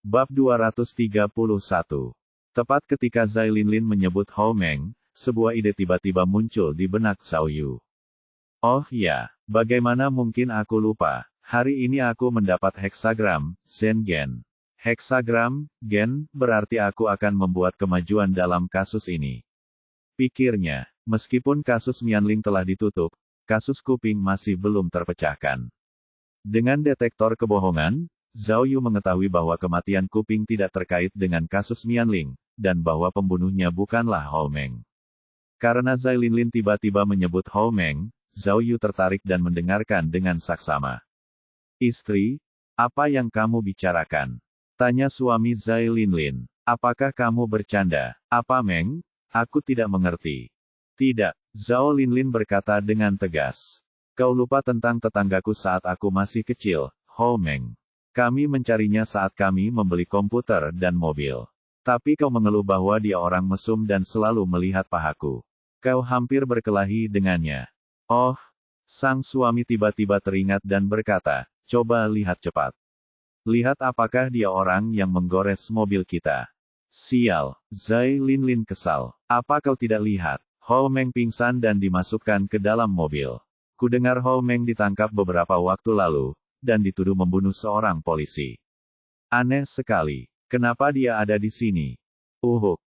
Bab 231. Tepat ketika Zhai Linlin menyebut Hou Meng, sebuah ide tiba-tiba muncul di benak Zhao Yu. Oh ya, bagaimana mungkin aku lupa, hari ini aku mendapat heksagram, Zhen Gen. Heksagram, Gen, berarti aku akan membuat kemajuan dalam kasus ini. Pikirnya, meskipun kasus Mianling telah ditutup, kasus kuping masih belum terpecahkan. Dengan detektor kebohongan, Zhao Yu mengetahui bahwa kematian kuping tidak terkait dengan kasus Mianling, dan bahwa pembunuhnya bukanlah Hou Meng. Karena Zhai Linlin tiba-tiba menyebut Hou Meng, Zhao Yu tertarik dan mendengarkan dengan saksama. Istri, apa yang kamu bicarakan? Tanya suami Zhai Linlin. Apakah kamu bercanda? Apa Meng? Aku tidak mengerti. Tidak, Zhao Linlin berkata dengan tegas. Kau lupa tentang tetanggaku saat aku masih kecil, Hou Meng. Kami mencarinya saat kami membeli komputer dan mobil. Tapi kau mengeluh bahwa dia orang mesum dan selalu melihat pahaku. Kau hampir berkelahi dengannya. Oh, sang suami tiba-tiba teringat dan berkata, coba lihat cepat. Lihat apakah dia orang yang menggores mobil kita. Sial, Zhai Linlin kesal. Apa kau tidak lihat? Hou Meng pingsan dan dimasukkan ke dalam mobil. Kudengar Hou Meng ditangkap beberapa waktu lalu, dan dituduh membunuh seorang polisi. Aneh sekali. Kenapa dia ada di sini?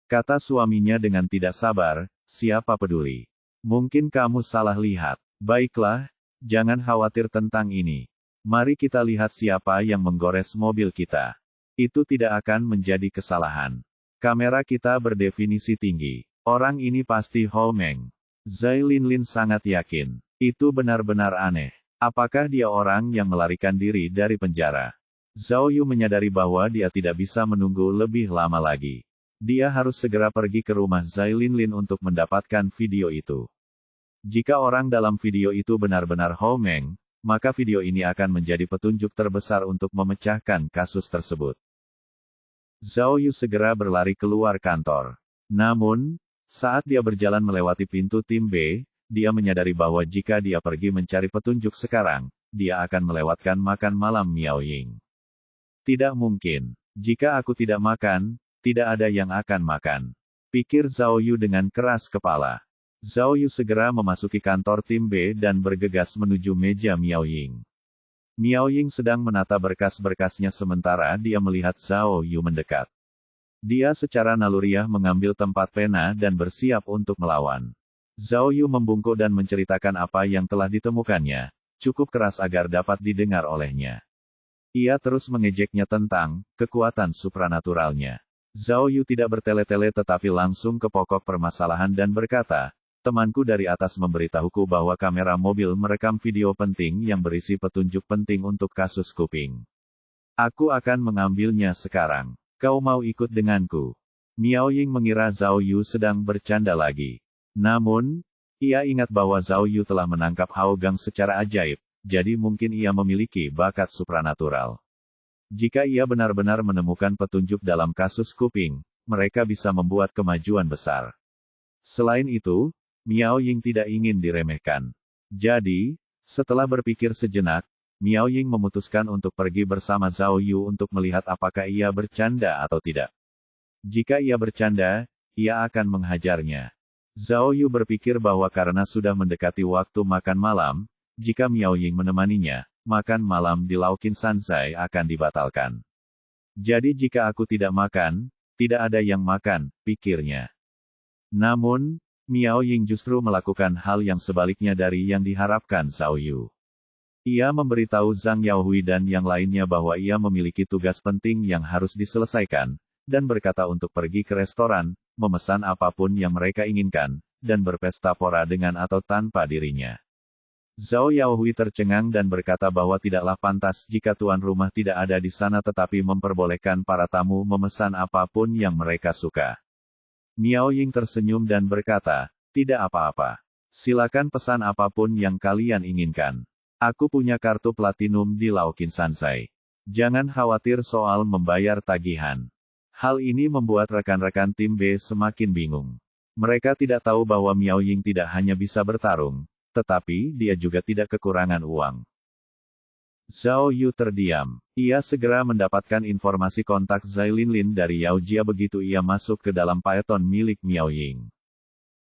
Kata suaminya dengan tidak sabar, siapa peduli. Mungkin kamu salah lihat. Baiklah, jangan khawatir tentang ini. Mari kita lihat siapa yang menggores mobil kita. Itu tidak akan menjadi kesalahan. Kamera kita berdefinisi tinggi. Orang ini pasti Hou Meng. Zhai Linlin sangat yakin. Itu benar-benar aneh. Apakah dia orang yang melarikan diri dari penjara? Zhao Yu menyadari bahwa dia tidak bisa menunggu lebih lama lagi. Dia harus segera pergi ke rumah Zhai Linlin untuk mendapatkan video itu. Jika orang dalam video itu benar-benar Hou Meng, maka video ini akan menjadi petunjuk terbesar untuk memecahkan kasus tersebut. Zhao Yu segera berlari keluar kantor. Namun, saat dia berjalan melewati pintu tim B, dia menyadari bahwa jika dia pergi mencari petunjuk sekarang, dia akan melewatkan makan malam Miao Ying. Tidak mungkin. Jika aku tidak makan, tidak ada yang akan makan. Pikir Zhao Yu dengan keras kepala. Zhao Yu segera memasuki kantor tim B dan bergegas menuju meja Miao Ying. Miao Ying sedang menata berkas-berkasnya sementara dia melihat Zhao Yu mendekat. Dia secara naluriah mengambil tempat pena dan bersiap untuk melawan. Zhao Yu membungkuk dan menceritakan apa yang telah ditemukannya, cukup keras agar dapat didengar olehnya. Ia terus mengejeknya tentang kekuatan supranaturalnya. Zhao Yu tidak bertele-tele tetapi langsung ke pokok permasalahan dan berkata, temanku dari atas memberitahuku bahwa kamera mobil merekam video penting yang berisi petunjuk penting untuk kasus kuping. Aku akan mengambilnya sekarang. Kau mau ikut denganku? Miao Ying mengira Zhao Yu sedang bercanda lagi. Namun, ia ingat bahwa Zhao Yu telah menangkap Hao Gang secara ajaib, jadi mungkin ia memiliki bakat supranatural. Jika ia benar-benar menemukan petunjuk dalam kasus kuping, mereka bisa membuat kemajuan besar. Selain itu, Miao Ying tidak ingin diremehkan. Jadi, setelah berpikir sejenak, Miao Ying memutuskan untuk pergi bersama Zhao Yu untuk melihat apakah ia bercanda atau tidak. Jika ia bercanda, ia akan menghajarnya. Zhao Yu berpikir bahwa karena sudah mendekati waktu makan malam, jika Miao Ying menemaninya, makan malam di Laukin Sanzai akan dibatalkan. Jadi jika aku tidak makan, tidak ada yang makan, pikirnya. Namun, Miao Ying justru melakukan hal yang sebaliknya dari yang diharapkan Zhao Yu. Ia memberitahu Zhang Yaohui dan yang lainnya bahwa ia memiliki tugas penting yang harus diselesaikan, dan berkata untuk pergi ke restoran, memesan apapun yang mereka inginkan, dan berpesta pora dengan atau tanpa dirinya. Zhao Yaohui tercengang dan berkata bahwa tidaklah pantas jika tuan rumah tidak ada di sana tetapi memperbolehkan para tamu memesan apapun yang mereka suka. Miao Ying tersenyum dan berkata, tidak apa-apa. Silakan pesan apapun yang kalian inginkan. Aku punya kartu platinum di Laukin Sanzai. Jangan khawatir soal membayar tagihan. Hal ini membuat rekan-rekan tim B semakin bingung. Mereka tidak tahu bahwa Miao Ying tidak hanya bisa bertarung, tetapi dia juga tidak kekurangan uang. Zhao Yu terdiam. Ia segera mendapatkan informasi kontak Zai Linlin dari Yao Jia begitu ia masuk ke dalam Python milik Miao Ying.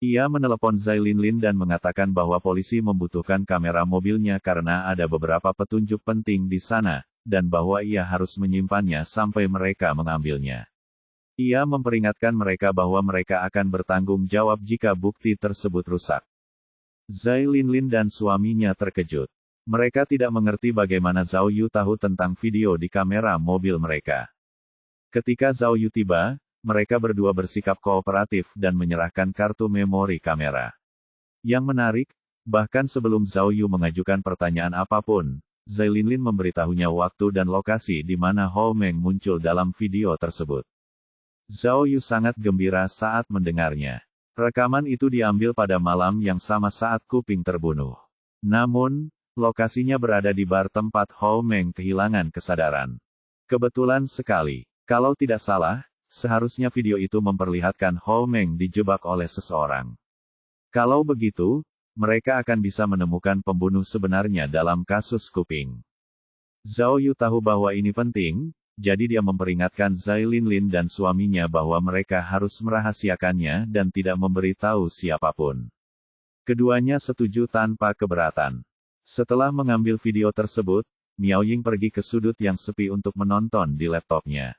Ia menelepon Zai Linlin dan mengatakan bahwa polisi membutuhkan kamera mobilnya karena ada beberapa petunjuk penting di sana, dan bahwa ia harus menyimpannya sampai mereka mengambilnya. Ia memperingatkan mereka bahwa mereka akan bertanggung jawab jika bukti tersebut rusak. Zai Linlin dan suaminya terkejut. Mereka tidak mengerti bagaimana Zhao Yu tahu tentang video di kamera mobil mereka. Ketika Zhao Yu tiba, mereka berdua bersikap kooperatif dan menyerahkan kartu memori kamera. Yang menarik, bahkan sebelum Zhao Yu mengajukan pertanyaan apapun, Zai Linlin memberitahunya waktu dan lokasi di mana Hou Meng muncul dalam video tersebut. Zhao Yu sangat gembira saat mendengarnya. Rekaman itu diambil pada malam yang sama saat Kuping terbunuh. Namun, lokasinya berada di bar tempat Hou Meng kehilangan kesadaran. Kebetulan sekali. Kalau tidak salah, seharusnya video itu memperlihatkan Hou Meng dijebak oleh seseorang. Kalau begitu, mereka akan bisa menemukan pembunuh sebenarnya dalam kasus Kuping. Zhao Yu tahu bahwa ini penting, jadi dia memperingatkan Zai Linlin dan suaminya bahwa mereka harus merahasiakannya dan tidak memberitahu siapapun. Keduanya setuju tanpa keberatan. Setelah mengambil video tersebut, Miao Ying pergi ke sudut yang sepi untuk menonton di laptopnya.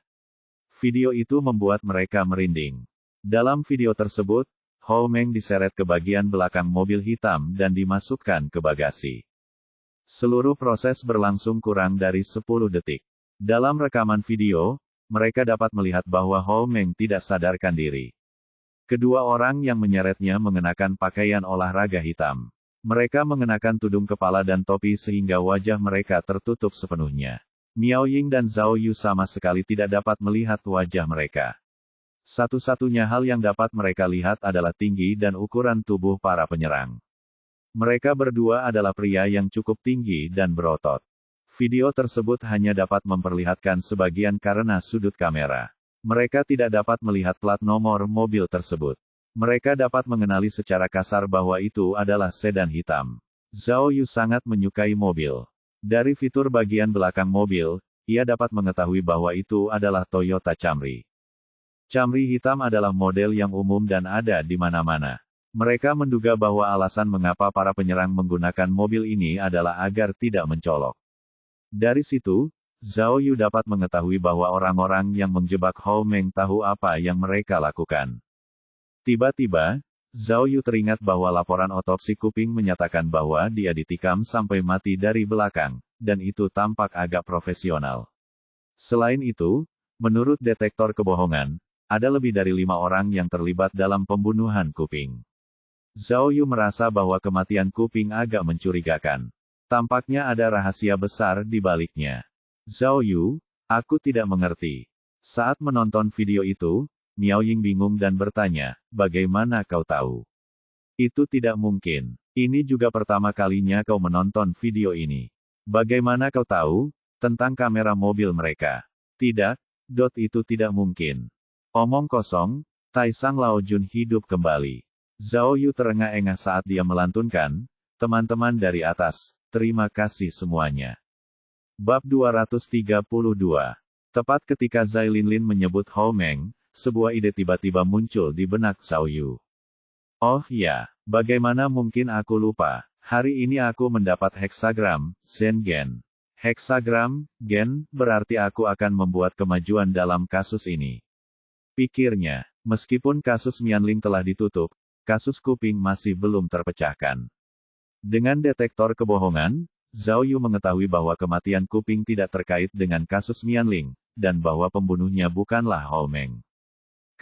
Video itu membuat mereka merinding. Dalam video tersebut, Hou Meng diseret ke bagian belakang mobil hitam dan dimasukkan ke bagasi. Seluruh proses berlangsung kurang dari 10 detik. Dalam rekaman video, mereka dapat melihat bahwa Hou Meng tidak sadarkan diri. Kedua orang yang menyeretnya mengenakan pakaian olahraga hitam. Mereka mengenakan tudung kepala dan topi sehingga wajah mereka tertutup sepenuhnya. Miao Ying dan Zhao Yu sama sekali tidak dapat melihat wajah mereka. Satu-satunya hal yang dapat mereka lihat adalah tinggi dan ukuran tubuh para penyerang. Mereka berdua adalah pria yang cukup tinggi dan berotot. Video tersebut hanya dapat memperlihatkan sebagian karena sudut kamera. Mereka tidak dapat melihat plat nomor mobil tersebut. Mereka dapat mengenali secara kasar bahwa itu adalah sedan hitam. Zhao Yu sangat menyukai mobil. Dari fitur bagian belakang mobil, ia dapat mengetahui bahwa itu adalah Toyota Camry. Camry hitam adalah model yang umum dan ada di mana-mana. Mereka menduga bahwa alasan mengapa para penyerang menggunakan mobil ini adalah agar tidak mencolok. Dari situ, Zhao Yu dapat mengetahui bahwa orang-orang yang menjebak Hou Meng tahu apa yang mereka lakukan. Tiba-tiba, Zhao Yu teringat bahwa laporan otopsi Kuping menyatakan bahwa dia ditikam sampai mati dari belakang, dan itu tampak agak profesional. Selain itu, menurut detektor kebohongan, ada lebih dari 5 orang yang terlibat dalam pembunuhan Kuping. Zhao Yu merasa bahwa kematian Kuping agak mencurigakan. Tampaknya ada rahasia besar di baliknya. Zhao Yu, aku tidak mengerti. Saat menonton video itu, Miao Ying bingung dan bertanya, bagaimana kau tahu? Itu tidak mungkin. Ini juga pertama kalinya kau menonton video ini. Bagaimana kau tahu tentang kamera mobil mereka? Tidak, itu tidak mungkin. Omong kosong, Taisang Lao Jun hidup kembali. Zhao Yu terengah-engah saat dia melantunkan, teman-teman dari atas, terima kasih semuanya. Bab 232. Tepat ketika Zai Linlin menyebut Hou Meng, sebuah ide tiba-tiba muncul di benak Zhao Yu. Oh ya, bagaimana mungkin aku lupa? Hari ini aku mendapat heksagram, Zen-gen. Heksagram, gen, berarti aku akan membuat kemajuan dalam kasus ini. Pikirnya, meskipun kasus Mianling telah ditutup, kasus Kuping masih belum terpecahkan. Dengan detektor kebohongan, Zhao Yu mengetahui bahwa kematian Kuping tidak terkait dengan kasus Mianling, dan bahwa pembunuhnya bukanlah Hou Meng.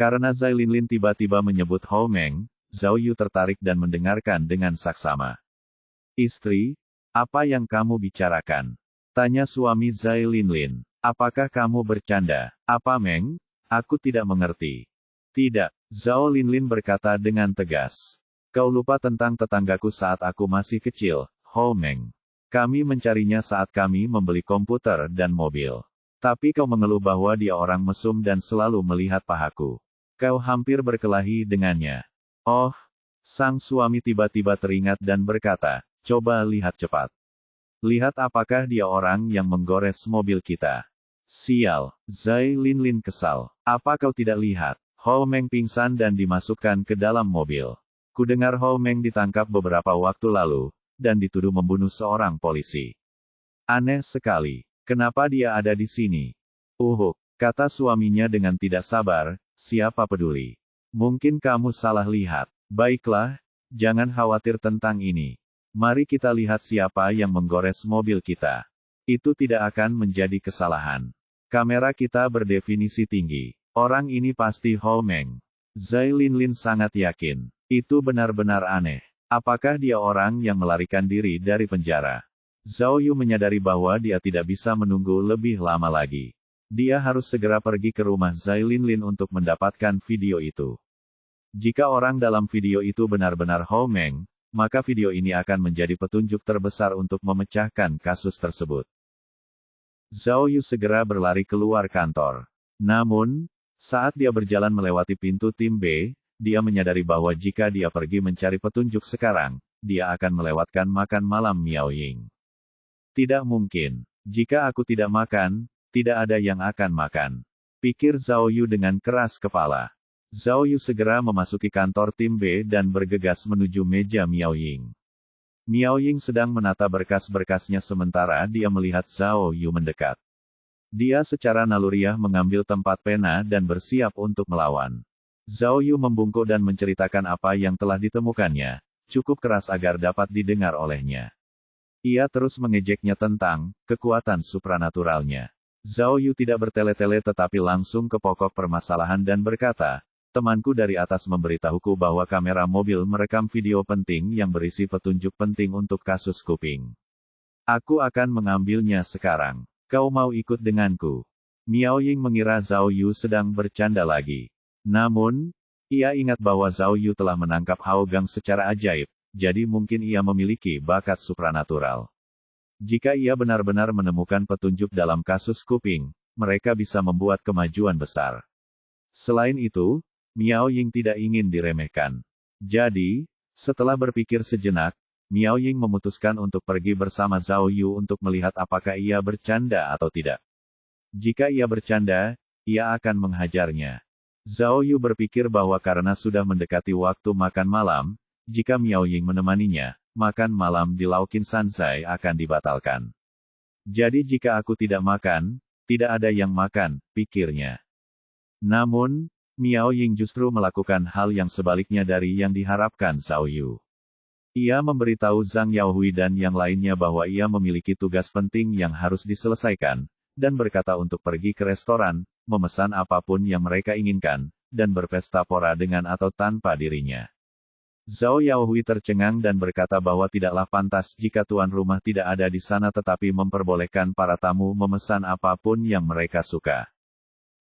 Karena Zai Linlin tiba-tiba menyebut Hou Meng, Zhao Yu tertarik dan mendengarkan dengan saksama. Istri, apa yang kamu bicarakan? Tanya suami Zai Linlin. Apakah kamu bercanda? Apa Meng? Aku tidak mengerti. Tidak, Zhao Linlin berkata dengan tegas. Kau lupa tentang tetanggaku saat aku masih kecil, Hou Meng. Kami mencarinya saat kami membeli komputer dan mobil. Tapi kau mengeluh bahwa dia orang mesum dan selalu melihat pahaku. Kau hampir berkelahi dengannya. Oh, sang suami tiba-tiba teringat dan berkata, coba lihat cepat. Lihat apakah dia orang yang menggores mobil kita. Sial, Zai Linlin kesal. Apa kau tidak lihat? Ho Meng pingsan dan dimasukkan ke dalam mobil. Kudengar Ho Meng ditangkap beberapa waktu lalu, dan dituduh membunuh seorang polisi. Aneh sekali. Kenapa dia ada di sini? Kata suaminya dengan tidak sabar, siapa peduli. Mungkin kamu salah lihat. Baiklah, jangan khawatir tentang ini. Mari kita lihat siapa yang menggores mobil kita. Itu tidak akan menjadi kesalahan. Kamera kita berdefinisi tinggi. Orang ini pasti Ho Meng. Zai Linlin sangat yakin. Itu benar-benar aneh. Apakah dia orang yang melarikan diri dari penjara? Zhao Yu menyadari bahwa dia tidak bisa menunggu lebih lama lagi. Dia harus segera pergi ke rumah Zai Linlin untuk mendapatkan video itu. Jika orang dalam video itu benar-benar Ho Meng, maka video ini akan menjadi petunjuk terbesar untuk memecahkan kasus tersebut. Zhao Yu segera berlari keluar kantor. Namun, saat dia berjalan melewati pintu tim B, dia menyadari bahwa jika dia pergi mencari petunjuk sekarang, dia akan melewatkan makan malam Miao Ying. Tidak mungkin. Jika aku tidak makan, tidak ada yang akan makan. Pikir Zhao Yu dengan keras kepala. Zhao Yu segera memasuki kantor tim B dan bergegas menuju meja Miao Ying. Miao Ying sedang menata berkas-berkasnya sementara dia melihat Zhao Yu mendekat. Dia secara naluriah mengambil tempat pena dan bersiap untuk melawan. Zhao Yu membungkuk dan menceritakan apa yang telah ditemukannya, cukup keras agar dapat didengar olehnya. Ia terus mengejeknya tentang kekuatan supranaturalnya. Zhao Yu tidak bertele-tele tetapi langsung ke pokok permasalahan dan berkata, temanku dari atas memberitahuku bahwa kamera mobil merekam video penting yang berisi petunjuk penting untuk kasus kuping. Aku akan mengambilnya sekarang. Kau mau ikut denganku? Miao Ying mengira Zhao Yu sedang bercanda lagi. Namun, ia ingat bahwa Zhao Yu telah menangkap Hao Gang secara ajaib, jadi mungkin ia memiliki bakat supranatural. Jika ia benar-benar menemukan petunjuk dalam kasus kuping, mereka bisa membuat kemajuan besar. Selain itu, Miao Ying tidak ingin diremehkan. Jadi, setelah berpikir sejenak, Miao Ying memutuskan untuk pergi bersama Zhao Yu untuk melihat apakah ia bercanda atau tidak. Jika ia bercanda, ia akan menghajarnya. Zhao Yu berpikir bahwa karena sudah mendekati waktu makan malam, jika Miao Ying menemaninya, makan malam di Laukin Sanzai akan dibatalkan. Jadi jika aku tidak makan, tidak ada yang makan, pikirnya. Namun, Miao Ying justru melakukan hal yang sebaliknya dari yang diharapkan Zhao Yu. Ia memberitahu Zhang Yaohui dan yang lainnya bahwa ia memiliki tugas penting yang harus diselesaikan, dan berkata untuk pergi ke restoran, memesan apapun yang mereka inginkan, dan berpesta pora dengan atau tanpa dirinya. Zhao Yaohui tercengang dan berkata bahwa tidaklah pantas jika tuan rumah tidak ada di sana tetapi memperbolehkan para tamu memesan apapun yang mereka suka.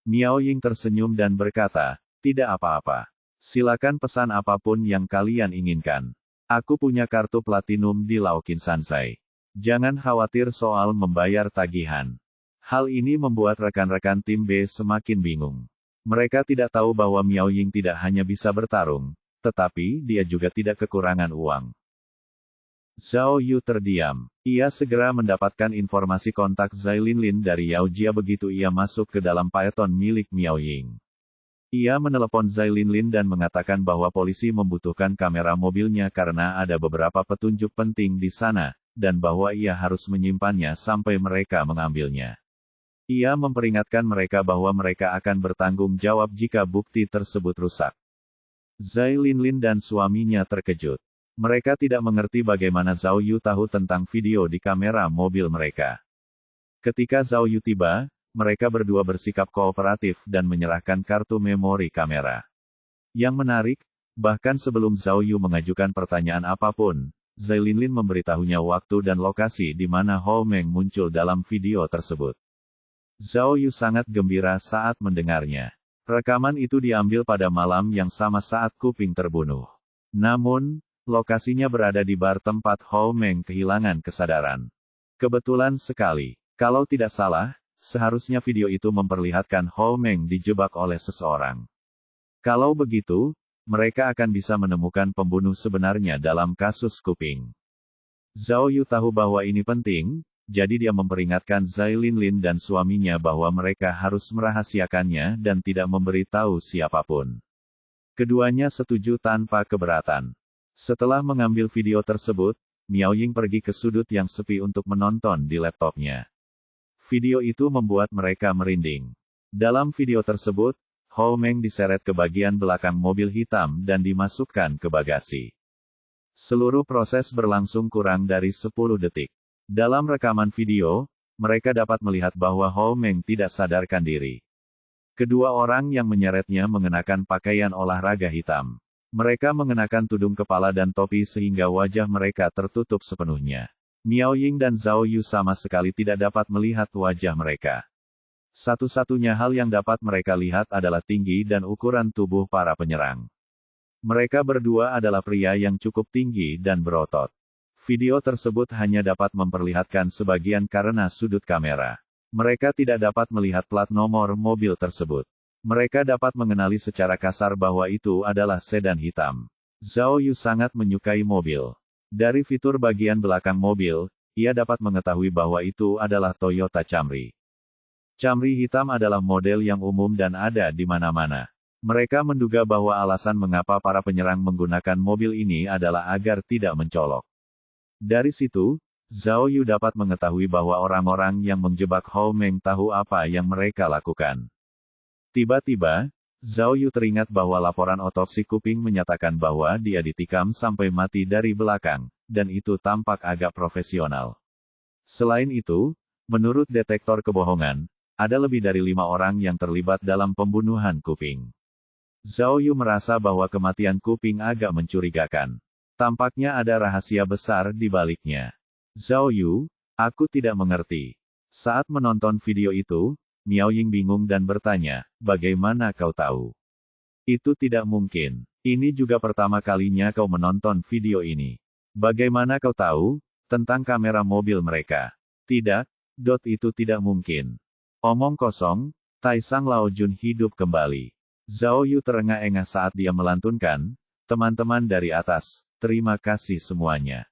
Miao Ying tersenyum dan berkata, tidak apa-apa. Silakan pesan apapun yang kalian inginkan. Aku punya kartu platinum di Laukin Sanzai. Jangan khawatir soal membayar tagihan. Hal ini membuat rekan-rekan tim B semakin bingung. Mereka tidak tahu bahwa Miao Ying tidak hanya bisa bertarung, tetapi dia juga tidak kekurangan uang. Zhao Yu terdiam. Ia segera mendapatkan informasi kontak Zai Linlin dari Yao Jia begitu ia masuk ke dalam Python milik Miao Ying. Ia menelepon Zai Linlin dan mengatakan bahwa polisi membutuhkan kamera mobilnya karena ada beberapa petunjuk penting di sana, dan bahwa ia harus menyimpannya sampai mereka mengambilnya. Ia memperingatkan mereka bahwa mereka akan bertanggung jawab jika bukti tersebut rusak. Zai Linlin dan suaminya terkejut. Mereka tidak mengerti bagaimana Zhao Yu tahu tentang video di kamera mobil mereka. Ketika Zhao Yu tiba, mereka berdua bersikap kooperatif dan menyerahkan kartu memori kamera. Yang menarik, bahkan sebelum Zhao Yu mengajukan pertanyaan apapun, Zai Linlin memberitahunya waktu dan lokasi di mana Ho Meng muncul dalam video tersebut. Zhao Yu sangat gembira saat mendengarnya. Rekaman itu diambil pada malam yang sama saat Kuping terbunuh. Namun, lokasinya berada di bar tempat Ho Meng kehilangan kesadaran. Kebetulan sekali. Kalau tidak salah, seharusnya video itu memperlihatkan Ho Meng dijebak oleh seseorang. Kalau begitu, mereka akan bisa menemukan pembunuh sebenarnya dalam kasus Kuping. Zhao Yu tahu bahwa ini penting, jadi dia memperingatkan Zai Linlin dan suaminya bahwa mereka harus merahasiakannya dan tidak memberi tahu siapapun. Keduanya setuju tanpa keberatan. Setelah mengambil video tersebut, Miao Ying pergi ke sudut yang sepi untuk menonton di laptopnya. Video itu membuat mereka merinding. Dalam video tersebut, Hou Meng diseret ke bagian belakang mobil hitam dan dimasukkan ke bagasi. Seluruh proses berlangsung kurang dari 10 detik. Dalam rekaman video, mereka dapat melihat bahwa Hou Meng tidak sadarkan diri. Kedua orang yang menyeretnya mengenakan pakaian olahraga hitam. Mereka mengenakan tudung kepala dan topi sehingga wajah mereka tertutup sepenuhnya. Miao Ying dan Zhao Yu sama sekali tidak dapat melihat wajah mereka. Satu-satunya hal yang dapat mereka lihat adalah tinggi dan ukuran tubuh para penyerang. Mereka berdua adalah pria yang cukup tinggi dan berotot. Video tersebut hanya dapat memperlihatkan sebagian karena sudut kamera. Mereka tidak dapat melihat plat nomor mobil tersebut. Mereka dapat mengenali secara kasar bahwa itu adalah sedan hitam. Zhao Yu sangat menyukai mobil. Dari fitur bagian belakang mobil, ia dapat mengetahui bahwa itu adalah Toyota Camry. Camry hitam adalah model yang umum dan ada di mana-mana. Mereka menduga bahwa alasan mengapa para penyerang menggunakan mobil ini adalah agar tidak mencolok. Dari situ, Zhao Yu dapat mengetahui bahwa orang-orang yang menjebak Hou Meng tahu apa yang mereka lakukan. Tiba-tiba, Zhao Yu teringat bahwa laporan otopsi kuping menyatakan bahwa dia ditikam sampai mati dari belakang, dan itu tampak agak profesional. Selain itu, menurut detektor kebohongan, ada lebih dari 5 orang yang terlibat dalam pembunuhan kuping. Zhao Yu merasa bahwa kematian kuping agak mencurigakan. Tampaknya ada rahasia besar di baliknya. Zhao Yu, aku tidak mengerti. Saat menonton video itu, Miao Ying bingung dan bertanya, bagaimana kau tahu? Itu tidak mungkin. Ini juga pertama kalinya kau menonton video ini. Bagaimana kau tahu tentang kamera mobil mereka? Tidak, itu tidak mungkin. Omong kosong, Taisang Lao Jun hidup kembali. Zhao Yu terengah-engah saat dia melantunkan, teman-teman dari atas, terima kasih semuanya.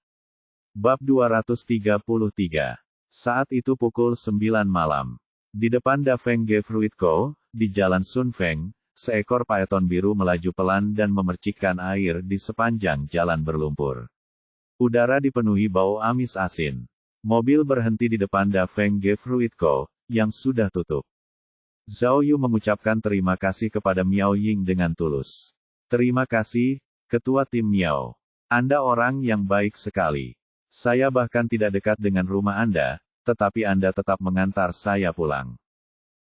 Bab 233. Saat itu pukul 9 malam. Di depan Da Feng Ge Fruit Co., di Jalan Sun Feng, seekor python biru melaju pelan dan memercikkan air di sepanjang jalan berlumpur. Udara dipenuhi bau amis asin. Mobil berhenti di depan Da Feng Ge Fruit Co., yang sudah tutup. Zhao Yu mengucapkan terima kasih kepada Miao Ying dengan tulus. Terima kasih, Ketua Tim Miao. Anda orang yang baik sekali. Saya bahkan tidak dekat dengan rumah Anda, tetapi Anda tetap mengantar saya pulang.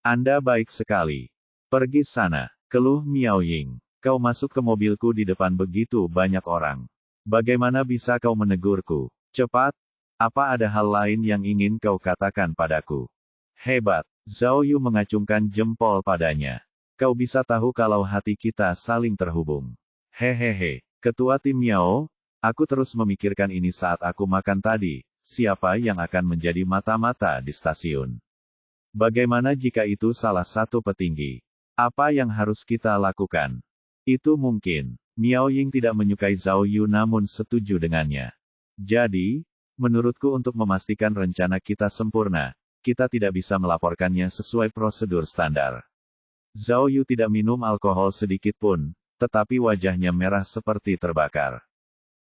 Anda baik sekali. Pergi sana, keluh Miao Ying. Kau masuk ke mobilku di depan begitu banyak orang. Bagaimana bisa kau menegurku? Cepat, apa ada hal lain yang ingin kau katakan padaku? Hebat, Zhao Yu mengacungkan jempol padanya. Kau bisa tahu kalau hati kita saling terhubung. Hehehe, Ketua Tim Miao, aku terus memikirkan ini saat aku makan tadi, siapa yang akan menjadi mata-mata di stasiun? Bagaimana jika itu salah satu petinggi? Apa yang harus kita lakukan? Itu mungkin. Miao Ying tidak menyukai Zhao Yu namun setuju dengannya. Jadi, menurutku untuk memastikan rencana kita sempurna, kita tidak bisa melaporkannya sesuai prosedur standar. Zhao Yu tidak minum alkohol sedikit pun, tetapi wajahnya merah seperti terbakar.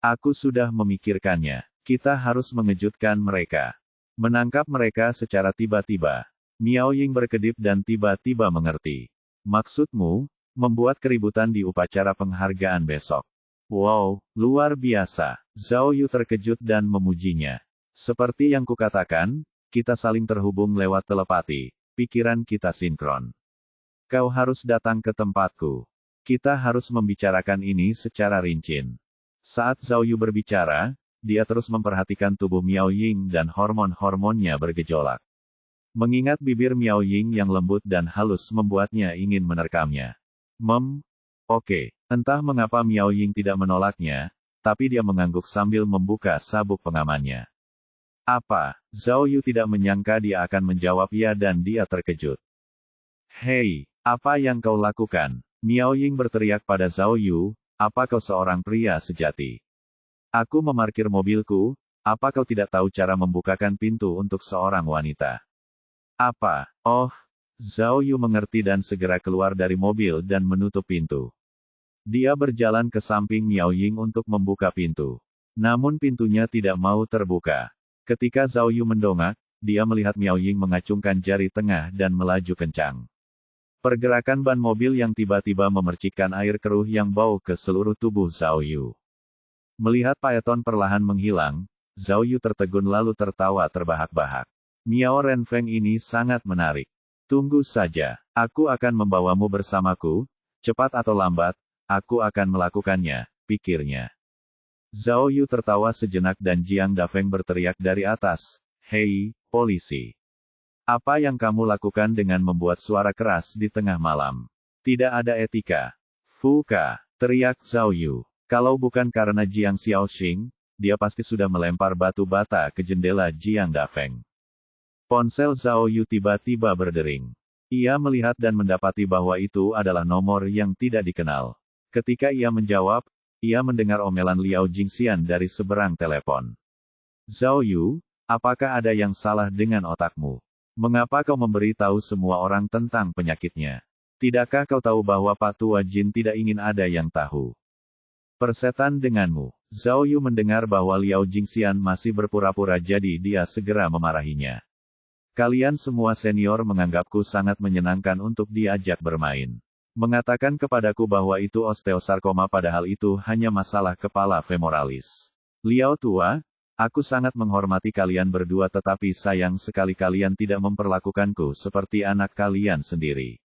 Aku sudah memikirkannya. Kita harus mengejutkan mereka. Menangkap mereka secara tiba-tiba. Miao Ying berkedip dan tiba-tiba mengerti. Maksudmu, membuat keributan di upacara penghargaan besok. Wow, luar biasa. Zhao Yu terkejut dan memujinya. Seperti yang kukatakan, kita saling terhubung lewat telepati. Pikiran kita sinkron. Kau harus datang ke tempatku. Kita harus membicarakan ini secara rinci. Saat Zhao Yu berbicara, dia terus memperhatikan tubuh Miao Ying dan hormon-hormonnya bergejolak. Mengingat bibir Miao Ying yang lembut dan halus membuatnya ingin menerkamnya. Oke. Entah mengapa Miao Ying tidak menolaknya, tapi dia mengangguk sambil membuka sabuk pengamannya. Apa? Zhao Yu tidak menyangka dia akan menjawab ya dan dia terkejut. Hei, apa yang kau lakukan? Miao Ying berteriak pada Zhao Yu, apa kau seorang pria sejati? Aku memarkir mobilku, apa kau tidak tahu cara membukakan pintu untuk seorang wanita? Apa? Oh, Zhao Yu mengerti dan segera keluar dari mobil dan menutup pintu. Dia berjalan ke samping Miao Ying untuk membuka pintu. Namun pintunya tidak mau terbuka. Ketika Zhao Yu mendongak, dia melihat Miao Ying mengacungkan jari tengah dan melaju kencang. Pergerakan ban mobil yang tiba-tiba memercikkan air keruh yang bau ke seluruh tubuh Zhao Yu. Melihat Paeton perlahan menghilang, Zhao Yu tertegun lalu tertawa terbahak-bahak. Miao Renfeng ini sangat menarik. Tunggu saja, aku akan membawamu bersamaku, cepat atau lambat, aku akan melakukannya, pikirnya. Zhao Yu tertawa sejenak dan Jiang Dafeng berteriak dari atas, "Hei, polisi. Apa yang kamu lakukan dengan membuat suara keras di tengah malam? Tidak ada etika." "Fuka," teriak Zhao Yu. Kalau bukan karena Jiang Xiaoxing, dia pasti sudah melempar batu bata ke jendela Jiang Dafeng. Ponsel Zhao Yu tiba-tiba berdering. Ia melihat dan mendapati bahwa itu adalah nomor yang tidak dikenal. Ketika ia menjawab, ia mendengar omelan Liao Jingxian dari seberang telepon. "Zhao Yu, apakah ada yang salah dengan otakmu? Mengapa kau memberi tahu semua orang tentang penyakitnya? Tidakkah kau tahu bahwa Pak Tua Jin tidak ingin ada yang tahu? Persetan denganmu." Zhao Yu mendengar bahwa Liao Jingxian masih berpura-pura jadi dia segera memarahinya. "Kalian semua senior menganggapku sangat menyenangkan untuk diajak bermain. Mengatakan kepadaku bahwa itu osteosarkoma padahal itu hanya masalah kepala femoralis. Liao Tua, aku sangat menghormati kalian berdua tetapi sayang sekali kalian tidak memperlakukanku seperti anak kalian sendiri."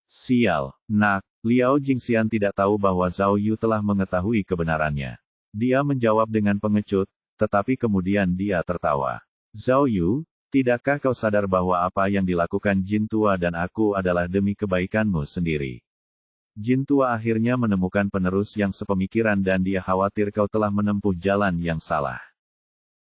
"Sial, nak." Liao Jingxian tidak tahu bahwa Zhao Yu telah mengetahui kebenarannya. Dia menjawab dengan pengecut, tetapi kemudian dia tertawa. "Zhao Yu, tidakkah kau sadar bahwa apa yang dilakukan Jin Tua dan aku adalah demi kebaikanmu sendiri? Jin Tua akhirnya menemukan penerus yang sepemikiran dan dia khawatir kau telah menempuh jalan yang salah."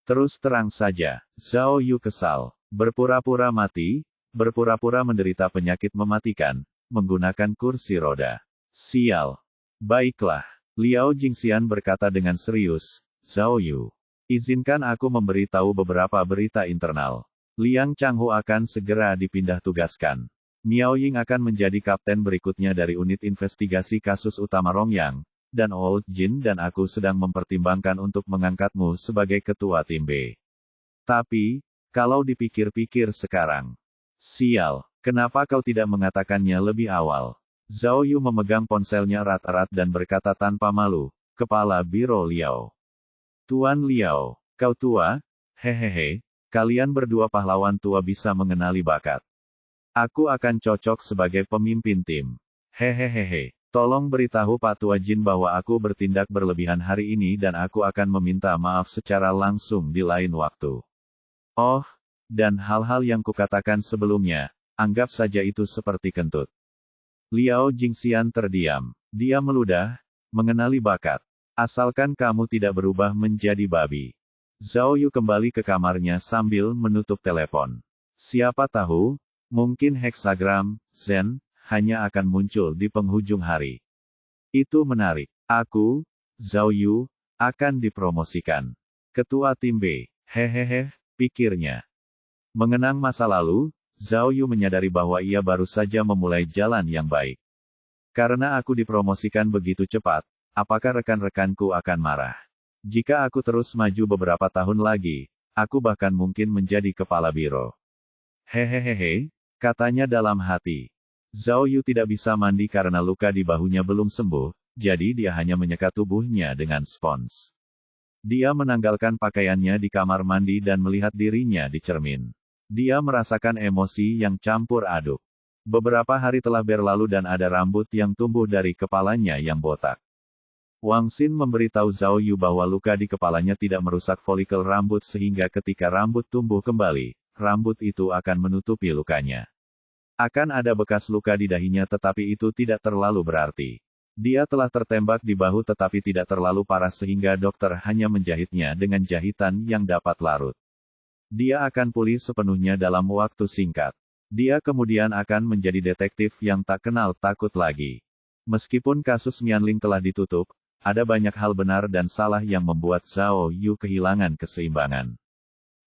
Terus terang saja, Zhao Yu kesal. Berpura-pura mati, berpura-pura menderita penyakit mematikan, menggunakan kursi roda. Sial. "Baiklah." Liao Jingxian berkata dengan serius, "Zhao Yu, izinkan aku memberi tahu beberapa berita internal. Liang Changhu akan segera dipindah tugaskan. Miao Ying akan menjadi kapten berikutnya dari unit investigasi kasus utama Rongyang, dan Old Jin dan aku sedang mempertimbangkan untuk mengangkatmu sebagai ketua tim B. Tapi, kalau dipikir-pikir sekarang, sial, kenapa kau tidak mengatakannya lebih awal?" Zhao Yu memegang ponselnya erat-erat dan berkata tanpa malu, "Kepala Biro Liao. Tuan Liao, kau tua? Hehehe, kalian berdua pahlawan tua bisa mengenali bakat. Aku akan cocok sebagai pemimpin tim. Hehehehe. Tolong beritahu Pak Tua Jin bahwa aku bertindak berlebihan hari ini dan aku akan meminta maaf secara langsung di lain waktu. Oh, dan hal-hal yang kukatakan sebelumnya, anggap saja itu seperti kentut." Liao Jingxian terdiam. Dia meludah, "Mengenali bakat. Asalkan kamu tidak berubah menjadi babi." Zhao Yu kembali ke kamarnya sambil menutup telepon. Siapa tahu, mungkin heksagram Zen hanya akan muncul di penghujung hari. Itu menarik. Aku, Zhao Yu, akan dipromosikan. Ketua tim B. Hehehe, pikirnya. Mengenang masa lalu, Zhao Yu menyadari bahwa ia baru saja memulai jalan yang baik. Karena aku dipromosikan begitu cepat, apakah rekan-rekanku akan marah? Jika aku terus maju beberapa tahun lagi, aku bahkan mungkin menjadi kepala biro. Hehehehe, katanya dalam hati. Zhao Yu tidak bisa mandi karena luka di bahunya belum sembuh, jadi dia hanya menyekat tubuhnya dengan spons. Dia menanggalkan pakaiannya di kamar mandi dan melihat dirinya di cermin. Dia merasakan emosi yang campur aduk. Beberapa hari telah berlalu dan ada rambut yang tumbuh dari kepalanya yang botak. Wang Xin memberitahu Zhao Yu bahwa luka di kepalanya tidak merusak folikel rambut sehingga ketika rambut tumbuh kembali, rambut itu akan menutupi lukanya. Akan ada bekas luka di dahinya tetapi itu tidak terlalu berarti. Dia telah tertembak di bahu tetapi tidak terlalu parah sehingga dokter hanya menjahitnya dengan jahitan yang dapat larut. Dia akan pulih sepenuhnya dalam waktu singkat. Dia kemudian akan menjadi detektif yang tak kenal takut lagi. Meskipun kasus Mianling telah ditutup, ada banyak hal benar dan salah yang membuat Zhao Yu kehilangan keseimbangan.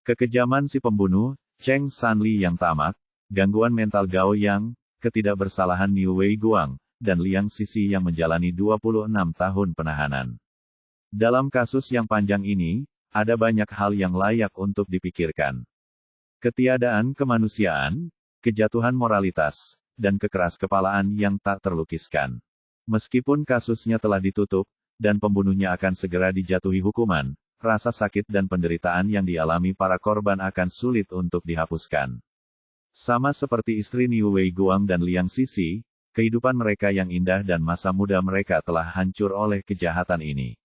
Kekejaman si pembunuh, Cheng Sanli yang tamak, gangguan mental Gao Yang, ketidakbersalahan Niu Wei Guang, dan Liang Sisi yang menjalani 26 tahun penahanan. Dalam kasus yang panjang ini, ada banyak hal yang layak untuk dipikirkan. Ketiadaan kemanusiaan, kejatuhan moralitas, dan kekeraskepalaan yang tak terlukiskan. Meskipun kasusnya telah ditutup, dan pembunuhnya akan segera dijatuhi hukuman, rasa sakit dan penderitaan yang dialami para korban akan sulit untuk dihapuskan. Sama seperti istri Niu Wei Guang dan Liang Sisi, kehidupan mereka yang indah dan masa muda mereka telah hancur oleh kejahatan ini.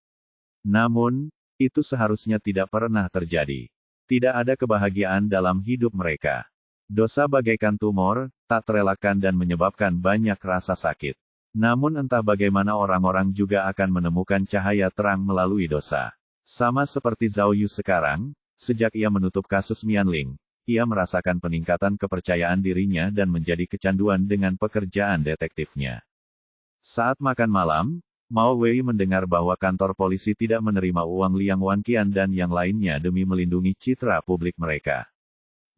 Namun, itu seharusnya tidak pernah terjadi. Tidak ada kebahagiaan dalam hidup mereka. Dosa bagaikan tumor, tak terelakkan dan menyebabkan banyak rasa sakit. Namun entah bagaimana orang-orang juga akan menemukan cahaya terang melalui dosa. Sama seperti Zhao Yu sekarang, sejak ia menutup kasus Mianling, ia merasakan peningkatan kepercayaan dirinya dan menjadi kecanduan dengan pekerjaan detektifnya. Saat makan malam, Mao Wei mendengar bahwa kantor polisi tidak menerima uang Liang Wanqian dan yang lainnya demi melindungi citra publik mereka.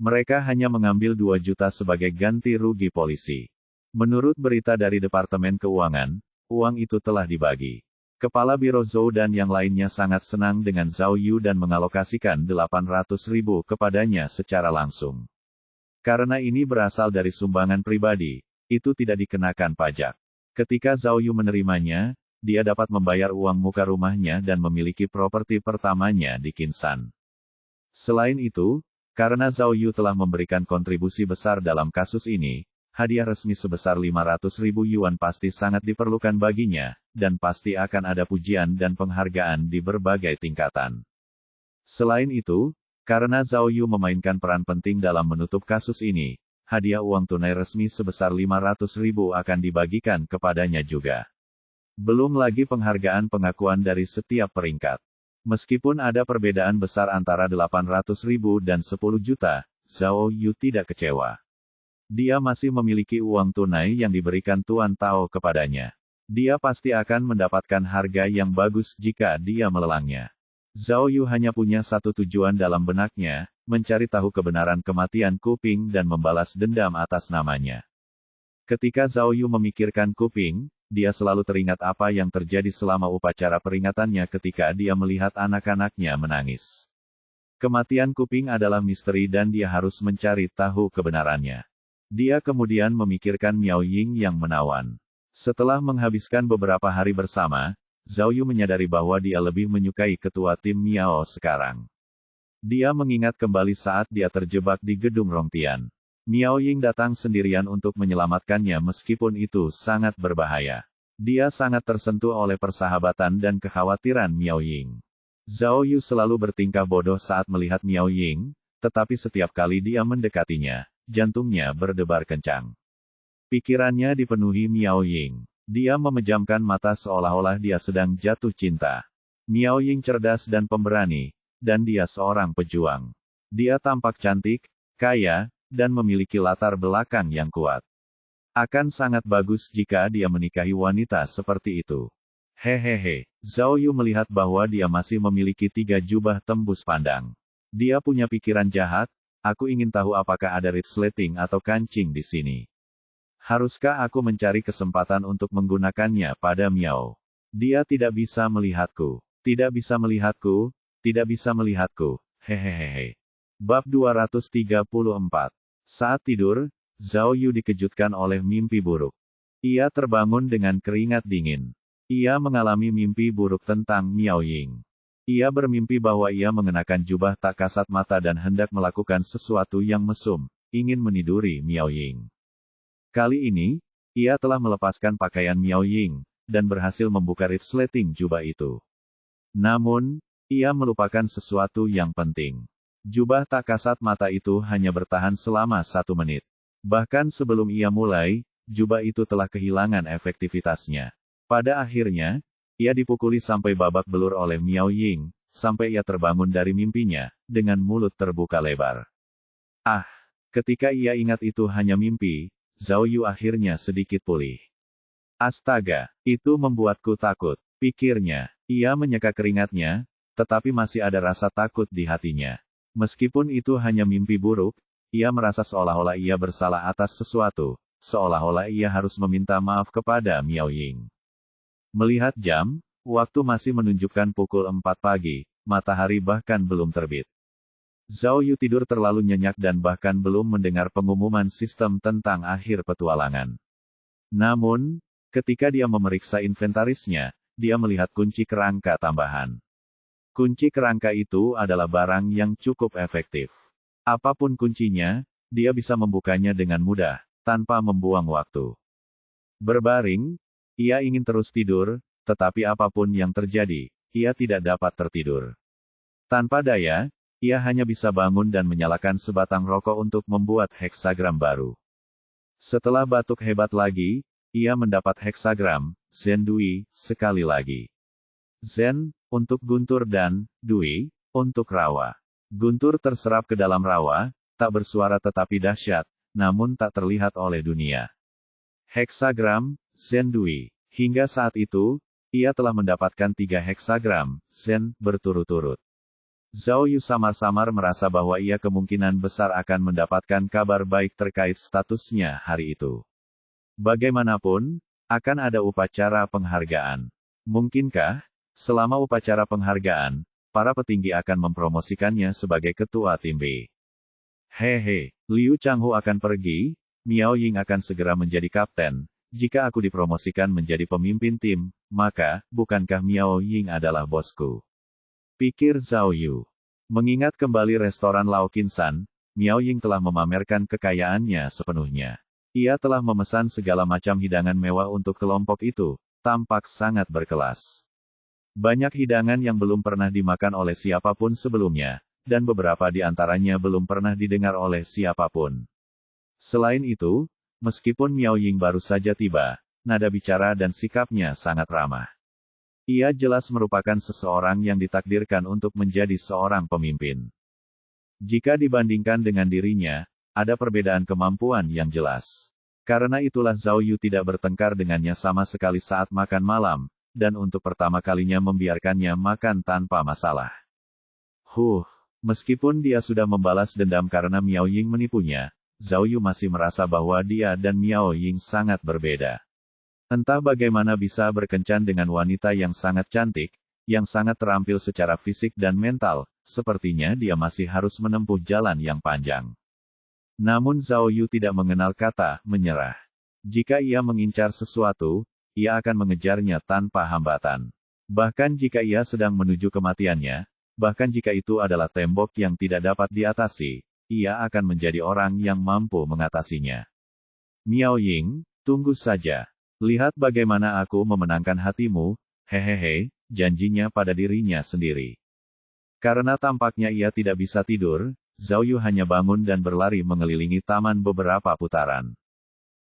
Mereka hanya mengambil 2 juta sebagai ganti rugi polisi. Menurut berita dari Departemen Keuangan, uang itu telah dibagi. Kepala Biro Zhou dan yang lainnya sangat senang dengan Zhao Yu dan mengalokasikan 800.000 kepadanya secara langsung. Karena ini berasal dari sumbangan pribadi, itu tidak dikenakan pajak. Ketika Zhao Yu menerimanya, dia dapat membayar uang muka rumahnya dan memiliki properti pertamanya di Kinsan. Selain itu, karena Zhao Yu telah memberikan kontribusi besar dalam kasus ini, hadiah resmi sebesar 500.000 yuan pasti sangat diperlukan baginya, dan pasti akan ada pujian dan penghargaan di berbagai tingkatan. Selain itu, karena Zhao Yu memainkan peran penting dalam menutup kasus ini, hadiah uang tunai resmi sebesar 500.000 akan dibagikan kepadanya juga. Belum lagi penghargaan pengakuan dari setiap peringkat. Meskipun ada perbedaan besar antara 800.000 dan 10 juta, Zhao Yu tidak kecewa. Dia masih memiliki uang tunai yang diberikan Tuan Tao kepadanya. Dia pasti akan mendapatkan harga yang bagus jika dia melelangnya. Zhao Yu hanya punya satu tujuan dalam benaknya, mencari tahu kebenaran kematian Kuping dan membalas dendam atas namanya. Ketika Zhao Yu memikirkan Kuping, dia selalu teringat apa yang terjadi selama upacara peringatannya ketika dia melihat anak-anaknya menangis. Kematian Kuping adalah misteri dan dia harus mencari tahu kebenarannya. Dia kemudian memikirkan Miao Ying yang menawan. Setelah menghabiskan beberapa hari bersama, Zhao Yu menyadari bahwa dia lebih menyukai ketua tim Miao sekarang. Dia mengingat kembali saat dia terjebak di gedung Rongtian. Miao Ying datang sendirian untuk menyelamatkannya meskipun itu sangat berbahaya. Dia sangat tersentuh oleh persahabatan dan kekhawatiran Miao Ying. Zhao Yu selalu bertingkah bodoh saat melihat Miao Ying, tetapi setiap kali dia mendekatinya, jantungnya berdebar kencang. Pikirannya dipenuhi Miao Ying. Dia memejamkan mata seolah-olah dia sedang jatuh cinta. Miao Ying cerdas dan pemberani, dan dia seorang pejuang. Dia tampak cantik, kaya, dan memiliki latar belakang yang kuat. Akan sangat bagus jika dia menikahi wanita seperti itu. Hehehe, Zhao Yu melihat bahwa dia masih memiliki 3 jubah tembus pandang. Dia punya pikiran jahat. Aku ingin tahu apakah ada resleting atau kancing di sini. Haruskah aku mencari kesempatan untuk menggunakannya pada Miao? Dia tidak bisa melihatku. Tidak bisa melihatku. Tidak bisa melihatku. Hehehe. Bab 234. Saat tidur, Zhao Yu dikejutkan oleh mimpi buruk. Ia terbangun dengan keringat dingin. Ia mengalami mimpi buruk tentang Miao Ying. Ia bermimpi bahwa ia mengenakan jubah tak kasat mata dan hendak melakukan sesuatu yang mesum, ingin meniduri Miao Ying. Kali ini, ia telah melepaskan pakaian Miao Ying, dan berhasil membuka resleting jubah itu. Namun, ia melupakan sesuatu yang penting. Jubah tak kasat mata itu hanya bertahan selama 1 menit. Bahkan sebelum ia mulai, jubah itu telah kehilangan efektivitasnya. Pada akhirnya, ia dipukuli sampai babak belur oleh Miao Ying, sampai ia terbangun dari mimpinya, dengan mulut terbuka lebar. Ah, ketika ia ingat itu hanya mimpi, Zhao Yu akhirnya sedikit pulih. Astaga, itu membuatku takut. Pikirnya. Ia menyeka keringatnya, tetapi masih ada rasa takut di hatinya. Meskipun itu hanya mimpi buruk, ia merasa seolah-olah ia bersalah atas sesuatu, seolah-olah ia harus meminta maaf kepada Miao Ying. Melihat jam, waktu masih menunjukkan pukul 4 pagi, matahari bahkan belum terbit. Zhao Yu tidur terlalu nyenyak dan bahkan belum mendengar pengumuman sistem tentang akhir petualangan. Namun, ketika dia memeriksa inventarisnya, dia melihat kunci kerangka tambahan. Kunci kerangka itu adalah barang yang cukup efektif. Apapun kuncinya, dia bisa membukanya dengan mudah, tanpa membuang waktu. Berbaring, ia ingin terus tidur, tetapi apapun yang terjadi, ia tidak dapat tertidur. Tanpa daya, ia hanya bisa bangun dan menyalakan sebatang rokok untuk membuat heksagram baru. Setelah batuk hebat lagi, ia mendapat heksagram, Zen Dui, sekali lagi. Zen, untuk guntur dan Dui, untuk rawa. Guntur terserap ke dalam rawa, tak bersuara tetapi dahsyat, namun tak terlihat oleh dunia. Heksagram, Zen Dui. Hingga saat itu, ia telah mendapatkan 3 heksagram, Zen, berturut-turut. Zhao Yu samar-samar merasa bahwa ia kemungkinan besar akan mendapatkan kabar baik terkait statusnya hari itu. Bagaimanapun, akan ada upacara penghargaan. Mungkinkah, selama upacara penghargaan, para petinggi akan mempromosikannya sebagai ketua tim B? Hehe, Liu Changhu akan pergi, Miao Ying akan segera menjadi kapten. Jika aku dipromosikan menjadi pemimpin tim, maka, bukankah Miao Ying adalah bosku? Pikir Zhao Yu. Mengingat kembali restoran Lao Qinsan, Miao Ying telah memamerkan kekayaannya sepenuhnya. Ia telah memesan segala macam hidangan mewah untuk kelompok itu, tampak sangat berkelas. Banyak hidangan yang belum pernah dimakan oleh siapapun sebelumnya, dan beberapa di antaranya belum pernah didengar oleh siapapun. Selain itu, meskipun Miao Ying baru saja tiba, nada bicara dan sikapnya sangat ramah. Ia jelas merupakan seseorang yang ditakdirkan untuk menjadi seorang pemimpin. Jika dibandingkan dengan dirinya, ada perbedaan kemampuan yang jelas. Karena itulah Zhao Yu tidak bertengkar dengannya sama sekali saat makan malam, dan untuk pertama kalinya membiarkannya makan tanpa masalah. Meskipun dia sudah membalas dendam karena Miao Ying menipunya, Zhao Yu masih merasa bahwa dia dan Miao Ying sangat berbeda. Entah bagaimana bisa berkencan dengan wanita yang sangat cantik, yang sangat terampil secara fisik dan mental, sepertinya dia masih harus menempuh jalan yang panjang. Namun Zhao Yu tidak mengenal kata menyerah. Jika ia mengincar sesuatu, ia akan mengejarnya tanpa hambatan. Bahkan jika ia sedang menuju kematiannya, bahkan jika itu adalah tembok yang tidak dapat diatasi, ia akan menjadi orang yang mampu mengatasinya. Miao Ying, tunggu saja. Lihat bagaimana aku memenangkan hatimu, hehehe, janjinya pada dirinya sendiri. Karena tampaknya ia tidak bisa tidur, Zhao Yu hanya bangun dan berlari mengelilingi taman beberapa putaran.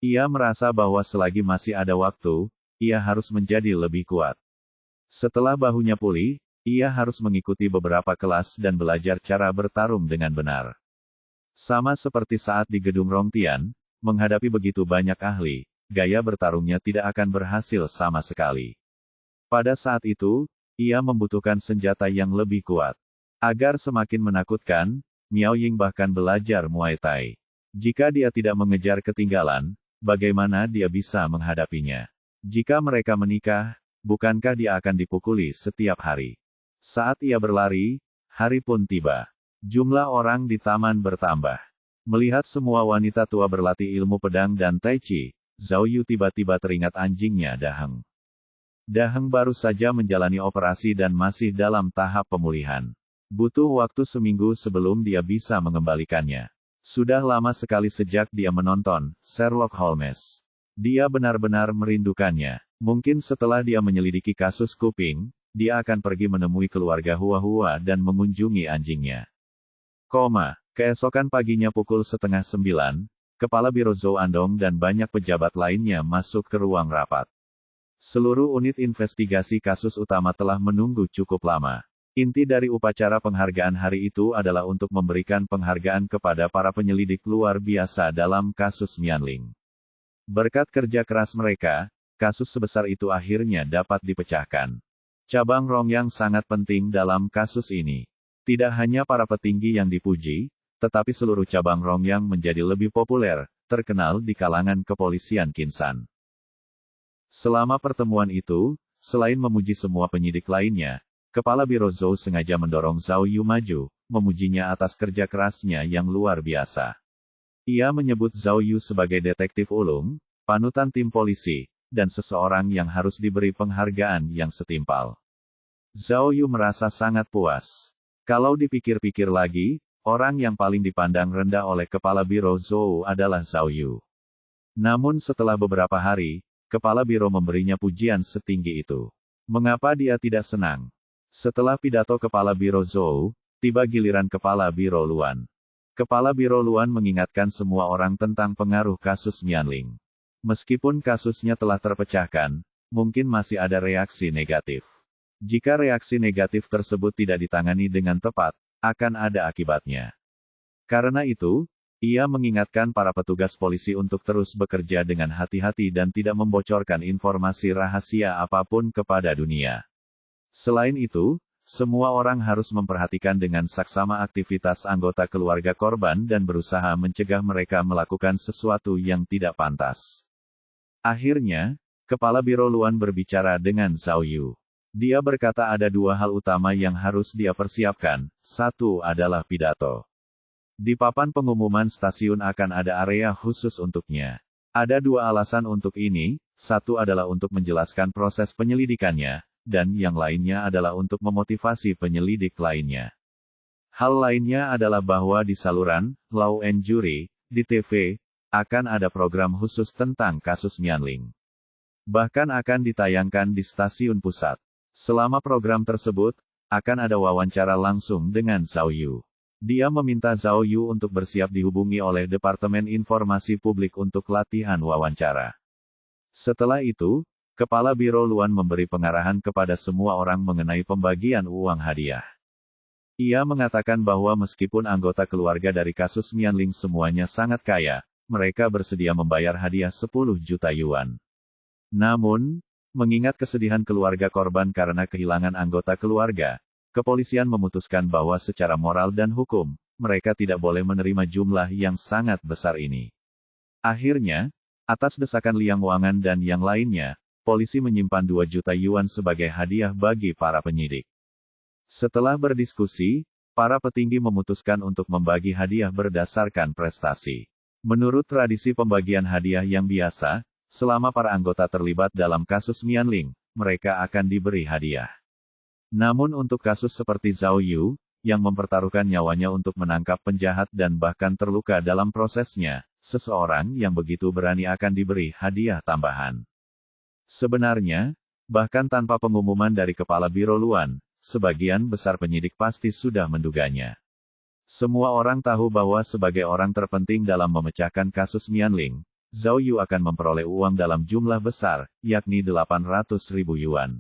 Ia merasa bahwa selagi masih ada waktu, ia harus menjadi lebih kuat. Setelah bahunya pulih, ia harus mengikuti beberapa kelas dan belajar cara bertarung dengan benar. Sama seperti saat di gedung Rongtian, menghadapi begitu banyak ahli, gaya bertarungnya tidak akan berhasil sama sekali. Pada saat itu, ia membutuhkan senjata yang lebih kuat. Agar semakin menakutkan, Miao Ying bahkan belajar Muay Thai. Jika dia tidak mengejar ketinggalan, bagaimana dia bisa menghadapinya? Jika mereka menikah, bukankah dia akan dipukuli setiap hari? Saat ia berlari, hari pun tiba. Jumlah orang di taman bertambah. Melihat semua wanita tua berlatih ilmu pedang dan tai chi, Zhao Yu tiba-tiba teringat anjingnya Daheng. Daheng baru saja menjalani operasi dan masih dalam tahap pemulihan. Butuh waktu seminggu sebelum dia bisa mengembalikannya. Sudah lama sekali sejak dia menonton Sherlock Holmes. Dia benar-benar merindukannya. Mungkin setelah dia menyelidiki kasus kuping, dia akan pergi menemui keluarga Hua-Hua dan mengunjungi anjingnya. Keesokan paginya pukul 8:30, Kepala Biro Zhou Andong dan banyak pejabat lainnya masuk ke ruang rapat. Seluruh unit investigasi kasus utama telah menunggu cukup lama. Inti dari upacara penghargaan hari itu adalah untuk memberikan penghargaan kepada para penyelidik luar biasa dalam kasus Mianling. Berkat kerja keras mereka, kasus sebesar itu akhirnya dapat dipecahkan. Cabang Rongyang sangat penting dalam kasus ini. Tidak hanya para petinggi yang dipuji, tetapi seluruh cabang Rongyang menjadi lebih populer, terkenal di kalangan kepolisian Kinsan. Selama pertemuan itu, selain memuji semua penyidik lainnya, Kepala Biro Zhou sengaja mendorong Zhao Yu maju, memujinya atas kerja kerasnya yang luar biasa. Ia menyebut Zhao Yu sebagai detektif ulung, panutan tim polisi, dan seseorang yang harus diberi penghargaan yang setimpal. Zhao Yu merasa sangat puas. Kalau dipikir-pikir lagi, orang yang paling dipandang rendah oleh Kepala Biro Zhou adalah Zhao Yu. Namun setelah beberapa hari, Kepala Biro memberinya pujian setinggi itu. Mengapa dia tidak senang? Setelah pidato Kepala Biro Zhou, tiba giliran Kepala Biro Luan. Kepala Biro Luan mengingatkan semua orang tentang pengaruh kasus Mianling. Meskipun kasusnya telah terpecahkan, mungkin masih ada reaksi negatif. Jika reaksi negatif tersebut tidak ditangani dengan tepat, akan ada akibatnya. Karena itu, ia mengingatkan para petugas polisi untuk terus bekerja dengan hati-hati dan tidak membocorkan informasi rahasia apapun kepada dunia. Selain itu, semua orang harus memperhatikan dengan saksama aktivitas anggota keluarga korban dan berusaha mencegah mereka melakukan sesuatu yang tidak pantas. Akhirnya, Kepala Biro Luan berbicara dengan Zhao Yu. Dia berkata ada dua hal utama yang harus dia persiapkan, satu adalah pidato. Di papan pengumuman stasiun akan ada area khusus untuknya. Ada dua alasan untuk ini, satu adalah untuk menjelaskan proses penyelidikannya, dan yang lainnya adalah untuk memotivasi penyelidik lainnya. Hal lainnya adalah bahwa di saluran Law and Jury di TV akan ada program khusus tentang kasus Mianling. Bahkan akan ditayangkan di stasiun pusat. Selama program tersebut, akan ada wawancara langsung dengan Zhao Yu. Dia meminta Zhao Yu untuk bersiap dihubungi oleh Departemen Informasi Publik untuk latihan wawancara. Setelah itu, Kepala Biro Luan memberi pengarahan kepada semua orang mengenai pembagian uang hadiah. Ia mengatakan bahwa meskipun anggota keluarga dari kasus Mianling semuanya sangat kaya, mereka bersedia membayar hadiah 10 juta yuan. Namun, mengingat kesedihan keluarga korban karena kehilangan anggota keluarga, kepolisian memutuskan bahwa secara moral dan hukum, mereka tidak boleh menerima jumlah yang sangat besar ini. Akhirnya, atas desakan Liang Wangan dan yang lainnya, polisi menyimpan 2 juta yuan sebagai hadiah bagi para penyidik. Setelah berdiskusi, para petinggi memutuskan untuk membagi hadiah berdasarkan prestasi. Menurut tradisi pembagian hadiah yang biasa, selama para anggota terlibat dalam kasus Mianling, mereka akan diberi hadiah. Namun untuk kasus seperti Zhao Yu, yang mempertaruhkan nyawanya untuk menangkap penjahat dan bahkan terluka dalam prosesnya, seseorang yang begitu berani akan diberi hadiah tambahan. Sebenarnya, bahkan tanpa pengumuman dari Kepala Biro Luan, sebagian besar penyidik pasti sudah menduganya. Semua orang tahu bahwa sebagai orang terpenting dalam memecahkan kasus Mianling, Zhao Yu akan memperoleh uang dalam jumlah besar, yakni 800.000 yuan.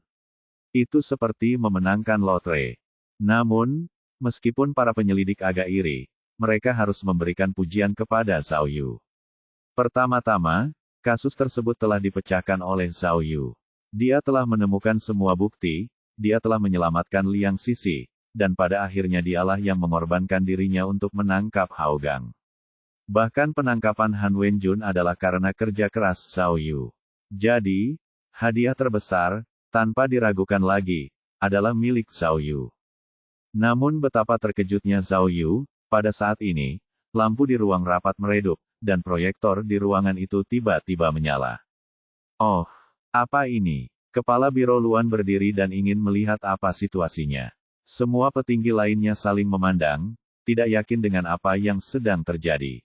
Itu seperti memenangkan lotre. Namun, meskipun para penyelidik agak iri, mereka harus memberikan pujian kepada Zhao Yu. Pertama-tama, kasus tersebut telah dipecahkan oleh Zhao Yu. Dia telah menemukan semua bukti, dia telah menyelamatkan Liang Sisi, dan pada akhirnya dialah yang mengorbankan dirinya untuk menangkap Hao Gang. Bahkan penangkapan Han Wenjun adalah karena kerja keras Zhao Yu. Jadi, hadiah terbesar, tanpa diragukan lagi, adalah milik Zhao Yu. Namun betapa terkejutnya Zhao Yu, pada saat ini, lampu di ruang rapat meredup, dan proyektor di ruangan itu tiba-tiba menyala. Oh, apa ini? Kepala Biro Luan berdiri dan ingin melihat apa situasinya. Semua petinggi lainnya saling memandang, tidak yakin dengan apa yang sedang terjadi.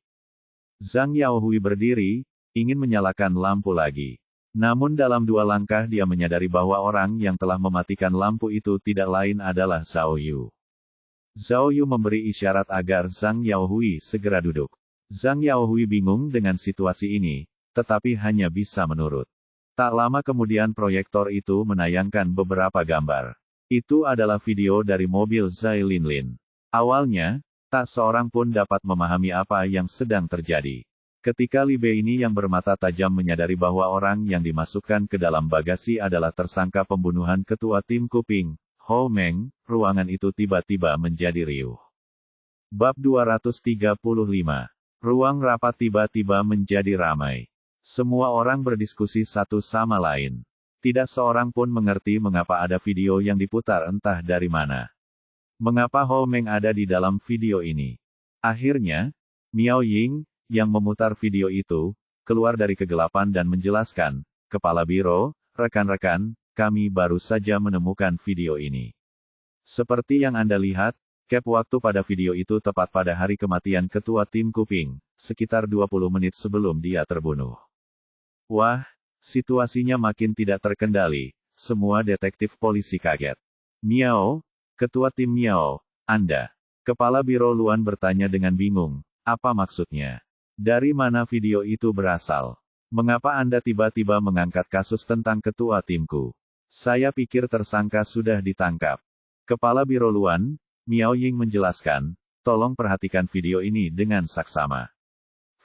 Zhang Yaohui berdiri, ingin menyalakan lampu lagi. Namun dalam 2 langkah dia menyadari bahwa orang yang telah mematikan lampu itu tidak lain adalah Zhao Yu. Zhao Yu memberi isyarat agar Zhang Yaohui segera duduk. Zhang Yaohui bingung dengan situasi ini, tetapi hanya bisa menurut. Tak lama kemudian proyektor itu menayangkan beberapa gambar. Itu adalah video dari mobil Zai Linlin. Awalnya, tak seorang pun dapat memahami apa yang sedang terjadi. Ketika Libe ini yang bermata tajam menyadari bahwa orang yang dimasukkan ke dalam bagasi adalah tersangka pembunuhan ketua tim Kuping, Ho Meng, ruangan itu tiba-tiba menjadi riuh. Bab 235. Ruang rapat tiba-tiba menjadi ramai. Semua orang berdiskusi satu sama lain. Tidak seorang pun mengerti mengapa ada video yang diputar entah dari mana. Mengapa Ho Meng ada di dalam video ini? Akhirnya, Miao Ying, yang memutar video itu, keluar dari kegelapan dan menjelaskan, Kepala Biro, rekan-rekan, kami baru saja menemukan video ini. Seperti yang Anda lihat, cap waktu pada video itu tepat pada hari kematian ketua tim Kuping, sekitar 20 menit sebelum dia terbunuh. Wah, situasinya makin tidak terkendali, semua detektif polisi kaget. Miao, ketua tim Miao, Anda. Kepala Biro Luan bertanya dengan bingung, apa maksudnya? Dari mana video itu berasal? Mengapa Anda tiba-tiba mengangkat kasus tentang ketua timku? Saya pikir tersangka sudah ditangkap. Kepala Biro Luan, Miao Ying menjelaskan, tolong perhatikan video ini dengan saksama.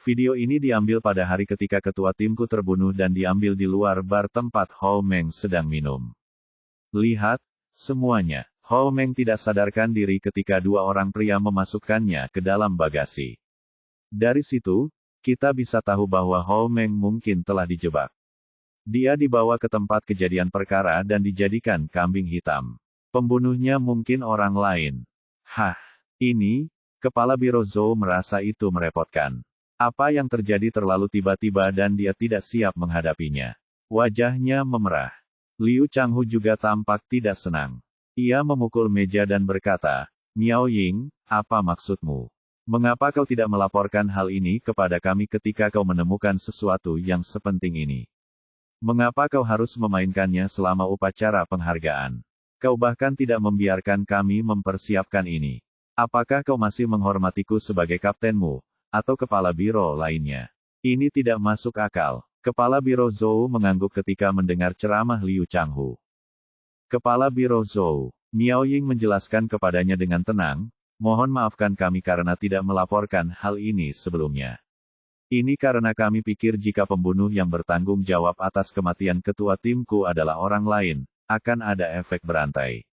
Video ini diambil pada hari ketika ketua timku terbunuh dan diambil di luar bar tempat Ho Meng sedang minum. Lihat, semuanya, Ho Meng tidak sadarkan diri ketika dua orang pria memasukkannya ke dalam bagasi. Dari situ, kita bisa tahu bahwa Ho Meng mungkin telah dijebak. Dia dibawa ke tempat kejadian perkara dan dijadikan kambing hitam. Pembunuhnya mungkin orang lain. Hah, ini, Kepala Biro Zhou merasa itu merepotkan. Apa yang terjadi terlalu tiba-tiba dan dia tidak siap menghadapinya. Wajahnya memerah. Liu Changhu juga tampak tidak senang. Ia memukul meja dan berkata, Miao Ying, apa maksudmu? Mengapa kau tidak melaporkan hal ini kepada kami ketika kau menemukan sesuatu yang sepenting ini? Mengapa kau harus memainkannya selama upacara penghargaan? Kau bahkan tidak membiarkan kami mempersiapkan ini. Apakah kau masih menghormatiku sebagai kaptenmu, atau kepala biro lainnya? Ini tidak masuk akal. Kepala Biro Zhou mengangguk ketika mendengar ceramah Liu Changhu. Kepala Biro Zhou, Miao Ying menjelaskan kepadanya dengan tenang, mohon maafkan kami karena tidak melaporkan hal ini sebelumnya. Ini karena kami pikir jika pembunuh yang bertanggung jawab atas kematian ketua timku adalah orang lain, akan ada efek berantai.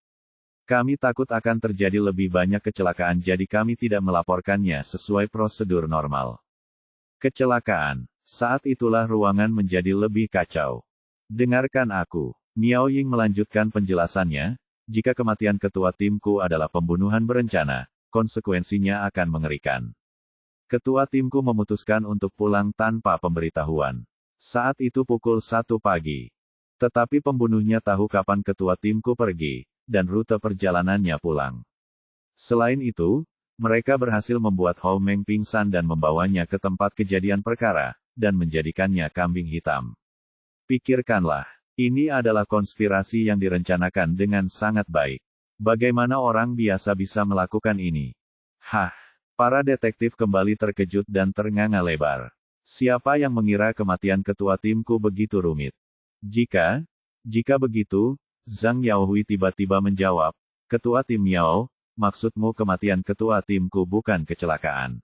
Kami takut akan terjadi lebih banyak kecelakaan jadi kami tidak melaporkannya sesuai prosedur normal. Kecelakaan. Saat itulah ruangan menjadi lebih kacau. Dengarkan aku. Miao Ying melanjutkan penjelasannya, jika kematian ketua timku adalah pembunuhan berencana, konsekuensinya akan mengerikan. Ketua timku memutuskan untuk pulang tanpa pemberitahuan. Saat itu pukul 1 pagi. Tetapi pembunuhnya tahu kapan ketua timku pergi, dan rute perjalanannya pulang. Selain itu, mereka berhasil membuat Ho Meng pingsan dan membawanya ke tempat kejadian perkara, dan menjadikannya kambing hitam. Pikirkanlah, ini adalah konspirasi yang direncanakan dengan sangat baik. Bagaimana orang biasa bisa melakukan ini? Hah, para detektif kembali terkejut dan ternganga lebar. Siapa yang mengira kematian ketua timku begitu rumit? Jika begitu, Zhang Yaohui tiba-tiba menjawab, Ketua tim Miao, maksudmu kematian ketua timku bukan kecelakaan.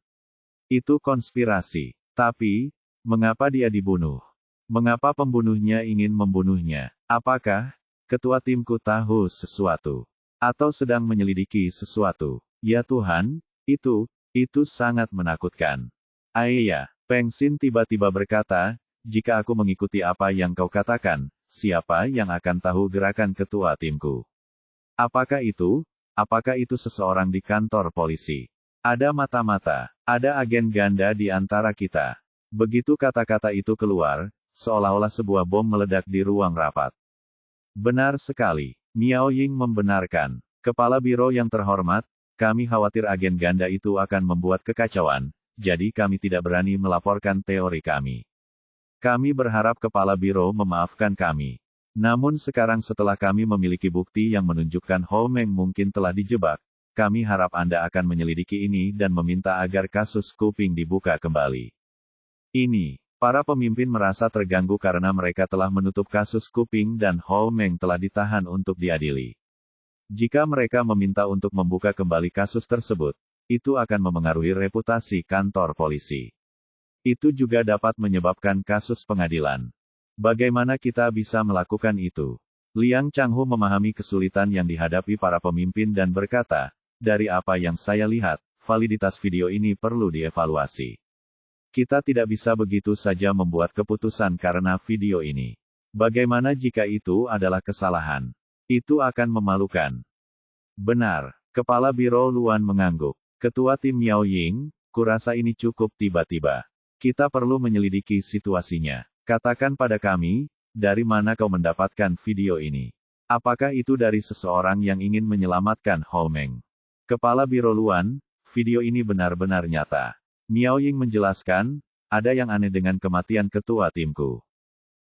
Itu konspirasi. Tapi, mengapa dia dibunuh? Mengapa pembunuhnya ingin membunuhnya? Apakah ketua timku tahu sesuatu? Atau sedang menyelidiki sesuatu? Ya Tuhan, itu sangat menakutkan. Ayah, Peng Xin tiba-tiba berkata, jika aku mengikuti apa yang kau katakan, siapa yang akan tahu gerakan ketua timku? Apakah itu seseorang di kantor polisi? Ada mata-mata, ada agen ganda di antara kita. Begitu kata-kata itu keluar, seolah-olah sebuah bom meledak di ruang rapat. Benar sekali, Miao Ying membenarkan. Kepala Biro yang terhormat, kami khawatir agen ganda itu akan membuat kekacauan, jadi kami tidak berani melaporkan teori kami. Kami berharap Kepala Biro memaafkan kami. Namun sekarang setelah kami memiliki bukti yang menunjukkan Ho Meng mungkin telah dijebak, kami harap Anda akan menyelidiki ini dan meminta agar kasus Kuping dibuka kembali. Para pemimpin merasa terganggu karena mereka telah menutup kasus Kuping dan Ho Meng telah ditahan untuk diadili. Jika mereka meminta untuk membuka kembali kasus tersebut, itu akan memengaruhi reputasi kantor polisi. Itu juga dapat menyebabkan kasus pengadilan. Bagaimana kita bisa melakukan itu? Liang Changhu memahami kesulitan yang dihadapi para pemimpin dan berkata, dari apa yang saya lihat, validitas video ini perlu dievaluasi. Kita tidak bisa begitu saja membuat keputusan karena video ini. Bagaimana jika itu adalah kesalahan? Itu akan memalukan. Benar, Kepala Biro Luan mengangguk. Ketua tim Miao Ying, kurasa ini cukup tiba-tiba. Kita perlu menyelidiki situasinya. Katakan pada kami, dari mana kau mendapatkan video ini? Apakah itu dari seseorang yang ingin menyelamatkan Hou Meng? Kepala Biro Luan, video ini benar-benar nyata. Miao Ying menjelaskan, ada yang aneh dengan kematian ketua timku.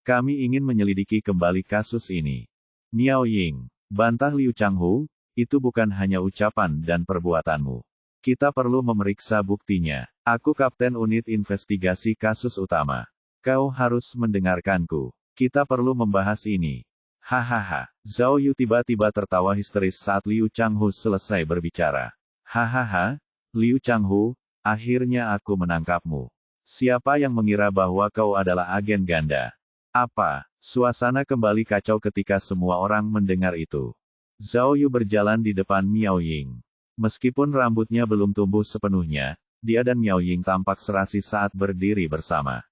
Kami ingin menyelidiki kembali kasus ini. Miao Ying, bantah Liu Changhu, itu bukan hanya ucapan dan perbuatanmu. Kita perlu memeriksa buktinya. Aku Kapten Unit Investigasi Kasus Utama. Kau harus mendengarkanku. Kita perlu membahas ini. Hahaha. Zhao Yu tiba-tiba tertawa histeris saat Liu Changhu selesai berbicara. Hahaha, Liu Changhu, akhirnya aku menangkapmu. Siapa yang mengira bahwa kau adalah agen ganda? Apa? Suasana kembali kacau ketika semua orang mendengar itu. Zhao Yu berjalan di depan Miao Ying. Meskipun rambutnya belum tumbuh sepenuhnya, dia dan Miao Ying tampak serasi saat berdiri bersama.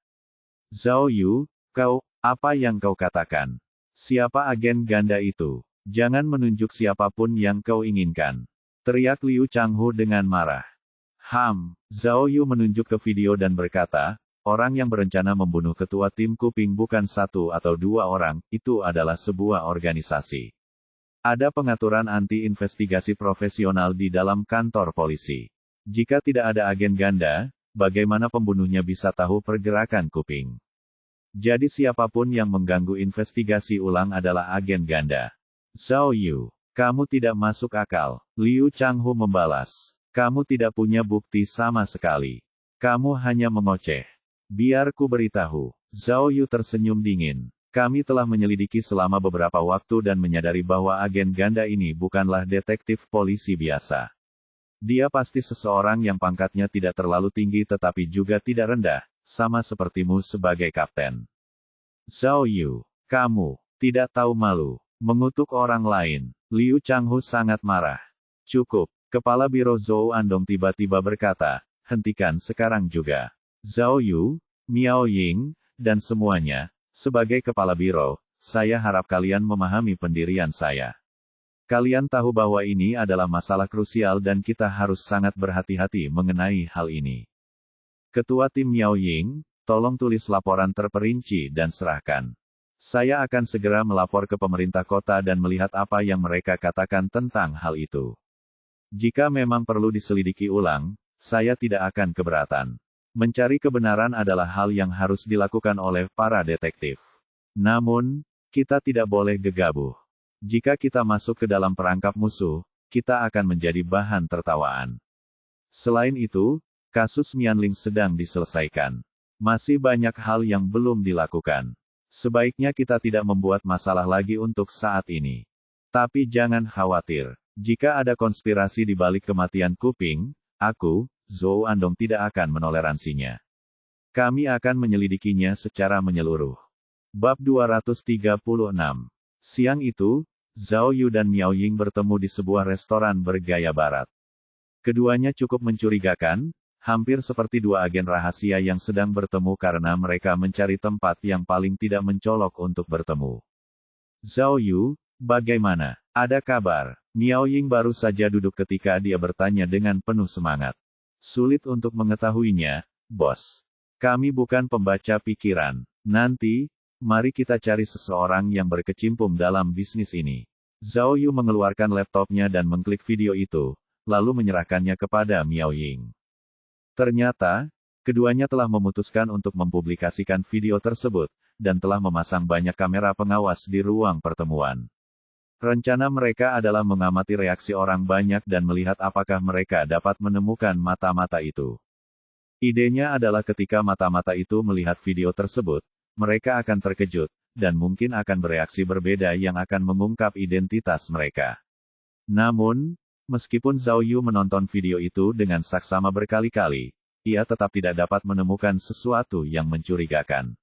Zhao Yu, apa yang kau katakan? Siapa agen ganda itu? Jangan menunjuk siapapun yang kau inginkan. Teriak Liu Changhu dengan marah. Zhao Yu menunjuk ke video dan berkata, orang yang berencana membunuh ketua tim Kuping bukan satu atau dua orang, itu adalah sebuah organisasi. Ada pengaturan anti-investigasi profesional di dalam kantor polisi. Jika tidak ada agen ganda, bagaimana pembunuhnya bisa tahu pergerakan Kuping? Jadi siapapun yang mengganggu investigasi ulang adalah agen ganda. Zhao Yu, kamu tidak masuk akal. Liu Changhu membalas. Kamu tidak punya bukti sama sekali. Kamu hanya mengoceh. Biar ku beritahu. Zhao Yu tersenyum dingin. Kami telah menyelidiki selama beberapa waktu dan menyadari bahwa agen ganda ini bukanlah detektif polisi biasa. Dia pasti seseorang yang pangkatnya tidak terlalu tinggi tetapi juga tidak rendah, sama sepertimu sebagai kapten. Zhao Yu, kamu tidak tahu malu, mengutuk orang lain. Liu Changhu sangat marah. Cukup, Kepala Biro Zhou Andong tiba-tiba berkata, hentikan sekarang juga. Zhao Yu, Miao Ying, dan semuanya. Sebagai kepala biro, saya harap kalian memahami pendirian saya. Kalian tahu bahwa ini adalah masalah krusial dan kita harus sangat berhati-hati mengenai hal ini. Ketua tim Miao Ying, tolong tulis laporan terperinci dan serahkan. Saya akan segera melapor ke pemerintah kota dan melihat apa yang mereka katakan tentang hal itu. Jika memang perlu diselidiki ulang, saya tidak akan keberatan. Mencari kebenaran adalah hal yang harus dilakukan oleh para detektif. Namun, kita tidak boleh gegabah. Jika kita masuk ke dalam perangkap musuh, kita akan menjadi bahan tertawaan. Selain itu, kasus Mianling sedang diselesaikan. Masih banyak hal yang belum dilakukan. Sebaiknya kita tidak membuat masalah lagi untuk saat ini. Tapi jangan khawatir. Jika ada konspirasi di balik kematian Kuping, aku, Zhou Andong tidak akan menoleransinya. Kami akan menyelidikinya secara menyeluruh. Bab 236. Siang itu, Zhao Yu dan Miao Ying bertemu di sebuah restoran bergaya barat. Keduanya cukup mencurigakan, hampir seperti dua agen rahasia yang sedang bertemu karena mereka mencari tempat yang paling tidak mencolok untuk bertemu. Zhao Yu, bagaimana? Ada kabar? Miao Ying baru saja duduk ketika dia bertanya dengan penuh semangat. Sulit untuk mengetahuinya, bos. Kami bukan pembaca pikiran. Nanti, mari kita cari seseorang yang berkecimpung dalam bisnis ini. Zhao Yu mengeluarkan laptopnya dan mengklik video itu, lalu menyerahkannya kepada Miao Ying. Ternyata, keduanya telah memutuskan untuk mempublikasikan video tersebut, dan telah memasang banyak kamera pengawas di ruang pertemuan. Rencana mereka adalah mengamati reaksi orang banyak dan melihat apakah mereka dapat menemukan mata-mata itu. Idenya adalah ketika mata-mata itu melihat video tersebut, mereka akan terkejut, dan mungkin akan bereaksi berbeda yang akan mengungkap identitas mereka. Namun, meskipun Zhao Yu menonton video itu dengan saksama berkali-kali, ia tetap tidak dapat menemukan sesuatu yang mencurigakan.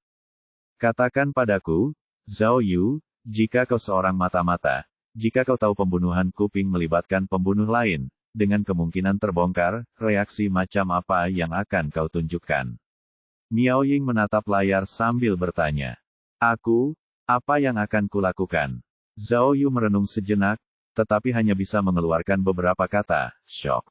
Katakan padaku, Zhao Yu, jika kau seorang mata-mata, jika kau tahu pembunuhan kuping melibatkan pembunuh lain, dengan kemungkinan terbongkar, reaksi macam apa yang akan kau tunjukkan? Miao Ying menatap layar sambil bertanya. Aku, apa yang akan kulakukan? Zhao Yu merenung sejenak, tetapi hanya bisa mengeluarkan beberapa kata, syok,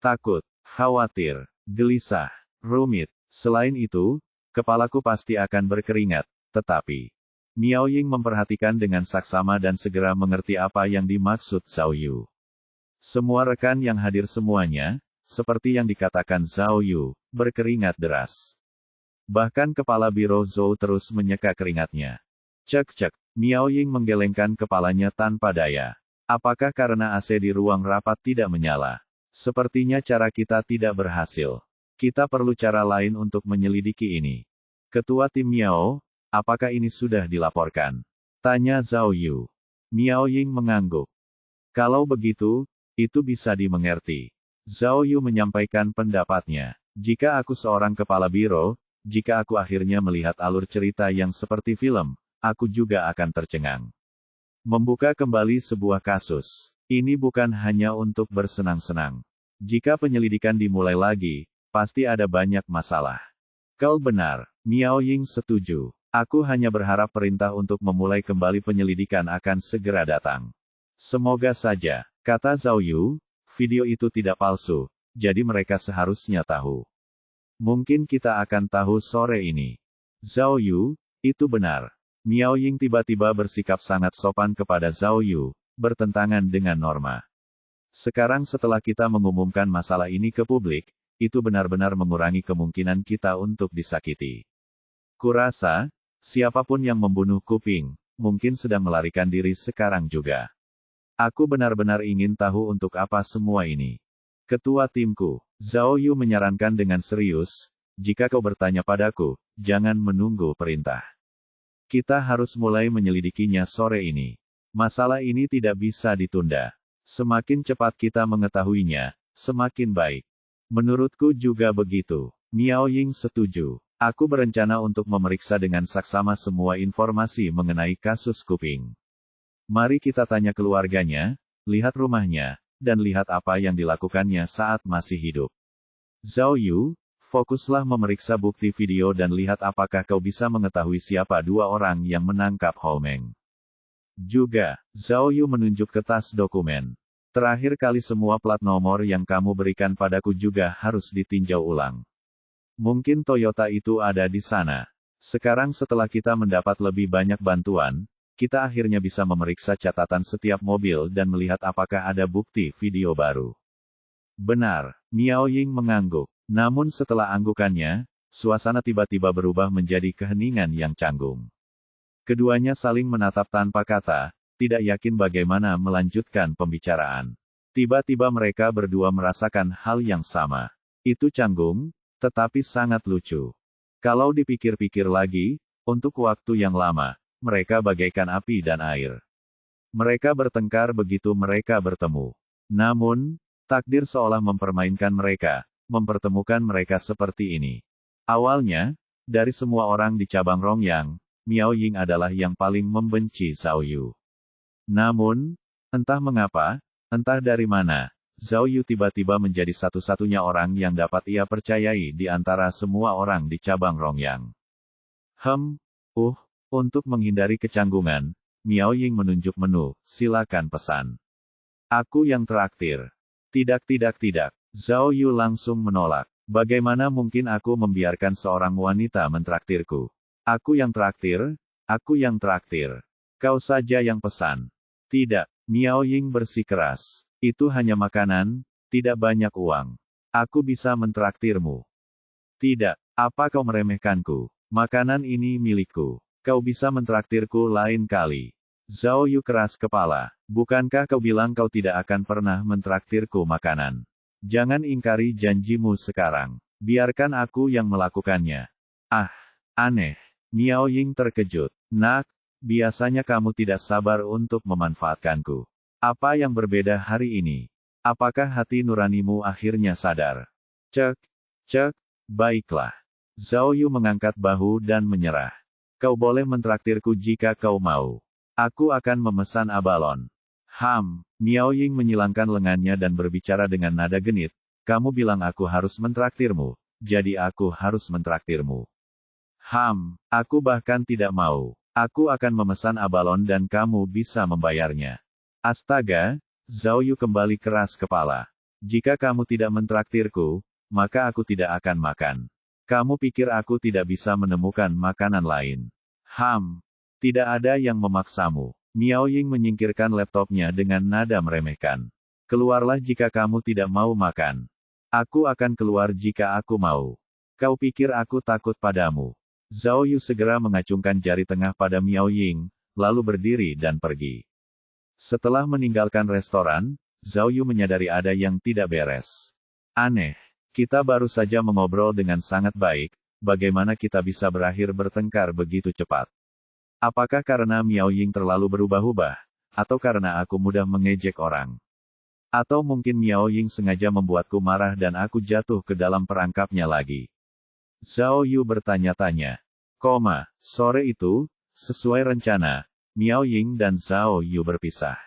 takut, khawatir, gelisah, rumit. Selain itu, kepalaku pasti akan berkeringat, tetapi Miao Ying memperhatikan dengan saksama dan segera mengerti apa yang dimaksud Zhao Yu. Semua rekan yang hadir semuanya, seperti yang dikatakan Zhao Yu, berkeringat deras. Bahkan kepala Biro Zhou terus menyeka keringatnya. Cek-cek, Miao Ying menggelengkan kepalanya tanpa daya. Apakah karena AC di ruang rapat tidak menyala? Sepertinya cara kita tidak berhasil. Kita perlu cara lain untuk menyelidiki ini. Ketua tim Miao, apakah ini sudah dilaporkan? Tanya Zhao Yu. Miao Ying mengangguk. Kalau begitu, itu bisa dimengerti. Zhao Yu menyampaikan pendapatnya. Jika aku seorang kepala biro, jika aku akhirnya melihat alur cerita yang seperti film, aku juga akan tercengang. Membuka kembali sebuah kasus. Ini bukan hanya untuk bersenang-senang. Jika penyelidikan dimulai lagi, pasti ada banyak masalah. Kau benar, Miao Ying setuju. Aku hanya berharap perintah untuk memulai kembali penyelidikan akan segera datang. Semoga saja, kata Zhao Yu, video itu tidak palsu, jadi mereka seharusnya tahu. Mungkin kita akan tahu sore ini. Zhao Yu, itu benar. Miao Ying tiba-tiba bersikap sangat sopan kepada Zhao Yu, bertentangan dengan norma. Sekarang setelah kita mengumumkan masalah ini ke publik, itu benar-benar mengurangi kemungkinan kita untuk disakiti. Kurasa, siapapun yang membunuh kuping, mungkin sedang melarikan diri sekarang juga. Aku benar-benar ingin tahu untuk apa semua ini. Ketua timku, Zhao Yu menyarankan dengan serius, jika kau bertanya padaku, jangan menunggu perintah. Kita harus mulai menyelidikinya sore ini. Masalah ini tidak bisa ditunda. Semakin cepat kita mengetahuinya, semakin baik. Menurutku juga begitu. Miao Ying setuju. Aku berencana untuk memeriksa dengan saksama semua informasi mengenai kasus kuping. Mari kita tanya keluarganya, lihat rumahnya, dan lihat apa yang dilakukannya saat masih hidup. Zhao Yu, fokuslah memeriksa bukti video dan lihat apakah kau bisa mengetahui siapa dua orang yang menangkap Hou Meng. Juga, Zhao Yu menunjuk ke tas dokumen. Terakhir kali semua plat nomor yang kamu berikan padaku juga harus ditinjau ulang. Mungkin Toyota itu ada di sana. Sekarang setelah kita mendapat lebih banyak bantuan, kita akhirnya bisa memeriksa catatan setiap mobil dan melihat apakah ada bukti video baru. Benar, Miao Ying mengangguk. Namun setelah anggukannya, suasana tiba-tiba berubah menjadi keheningan yang canggung. Keduanya saling menatap tanpa kata, tidak yakin bagaimana melanjutkan pembicaraan. Tiba-tiba mereka berdua merasakan hal yang sama. Itu canggung, tetapi sangat lucu. Kalau dipikir-pikir lagi, untuk waktu yang lama, mereka bagaikan api dan air. Mereka bertengkar begitu mereka bertemu. Namun, takdir seolah mempermainkan mereka, mempertemukan mereka seperti ini. Awalnya, dari semua orang di cabang Rongyang, Miao Ying adalah yang paling membenci Zhao Yu. Namun, entah mengapa, entah dari mana, Zhao Yu tiba-tiba menjadi satu-satunya orang yang dapat ia percayai di antara semua orang di cabang Rongyang. Untuk menghindari kecanggungan, Miao Ying menunjuk menu, silakan pesan. Aku yang traktir. Tidak. Zhao Yu langsung menolak. Bagaimana mungkin aku membiarkan seorang wanita mentraktirku? Aku yang traktir. Kau saja yang pesan. Tidak, Miao Ying bersikeras. Itu hanya makanan, tidak banyak uang. Aku bisa mentraktirmu. Tidak, apa kau meremehkanku? Makanan ini milikku. Kau bisa mentraktirku lain kali. Zhao Yu keras kepala. Bukankah kau bilang kau tidak akan pernah mentraktirku makanan? Jangan ingkari janjimu sekarang. Biarkan aku yang melakukannya. Ah, aneh. Miao Ying terkejut. Nak, biasanya kamu tidak sabar untuk memanfaatkanku. Apa yang berbeda hari ini? Apakah hati nuranimu akhirnya sadar? Cek. Cek, baiklah. Zhao Yu mengangkat bahu dan menyerah. Kau boleh mentraktirku jika kau mau. Aku akan memesan abalon. Miao Ying menyilangkan lengannya dan berbicara dengan nada genit. Kamu bilang aku harus mentraktirmu, jadi aku harus mentraktirmu. Aku bahkan tidak mau. Aku akan memesan abalon dan kamu bisa membayarnya. Astaga, Zhao Yu kembali keras kepala. Jika kamu tidak mentraktirku, maka aku tidak akan makan. Kamu pikir aku tidak bisa menemukan makanan lain? Tidak ada yang memaksamu. Miao Ying menyingkirkan laptopnya dengan nada meremehkan. Keluarlah jika kamu tidak mau makan. Aku akan keluar jika aku mau. Kau pikir aku takut padamu? Zhao Yu segera mengacungkan jari tengah pada Miao Ying, lalu berdiri dan pergi. Setelah meninggalkan restoran, Zhao Yu menyadari ada yang tidak beres. Aneh. Kita baru saja mengobrol dengan sangat baik, bagaimana kita bisa berakhir bertengkar begitu cepat? Apakah karena Miao Ying terlalu berubah-ubah, atau karena aku mudah mengejek orang? Atau mungkin Miao Ying sengaja membuatku marah dan aku jatuh ke dalam perangkapnya lagi. Zhao Yu bertanya-tanya. Sore itu, sesuai rencana, Miao Ying dan Zhao Yu berpisah.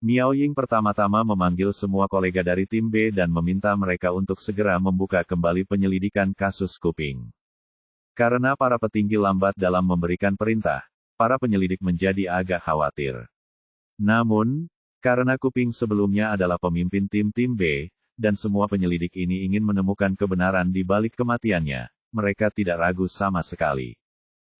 Miao Ying pertama-tama memanggil semua kolega dari tim B dan meminta mereka untuk segera membuka kembali penyelidikan kasus kuping. Karena para petinggi lambat dalam memberikan perintah, para penyelidik menjadi agak khawatir. Namun, karena Kuping sebelumnya adalah pemimpin tim B, dan semua penyelidik ini ingin menemukan kebenaran di balik kematiannya, mereka tidak ragu sama sekali.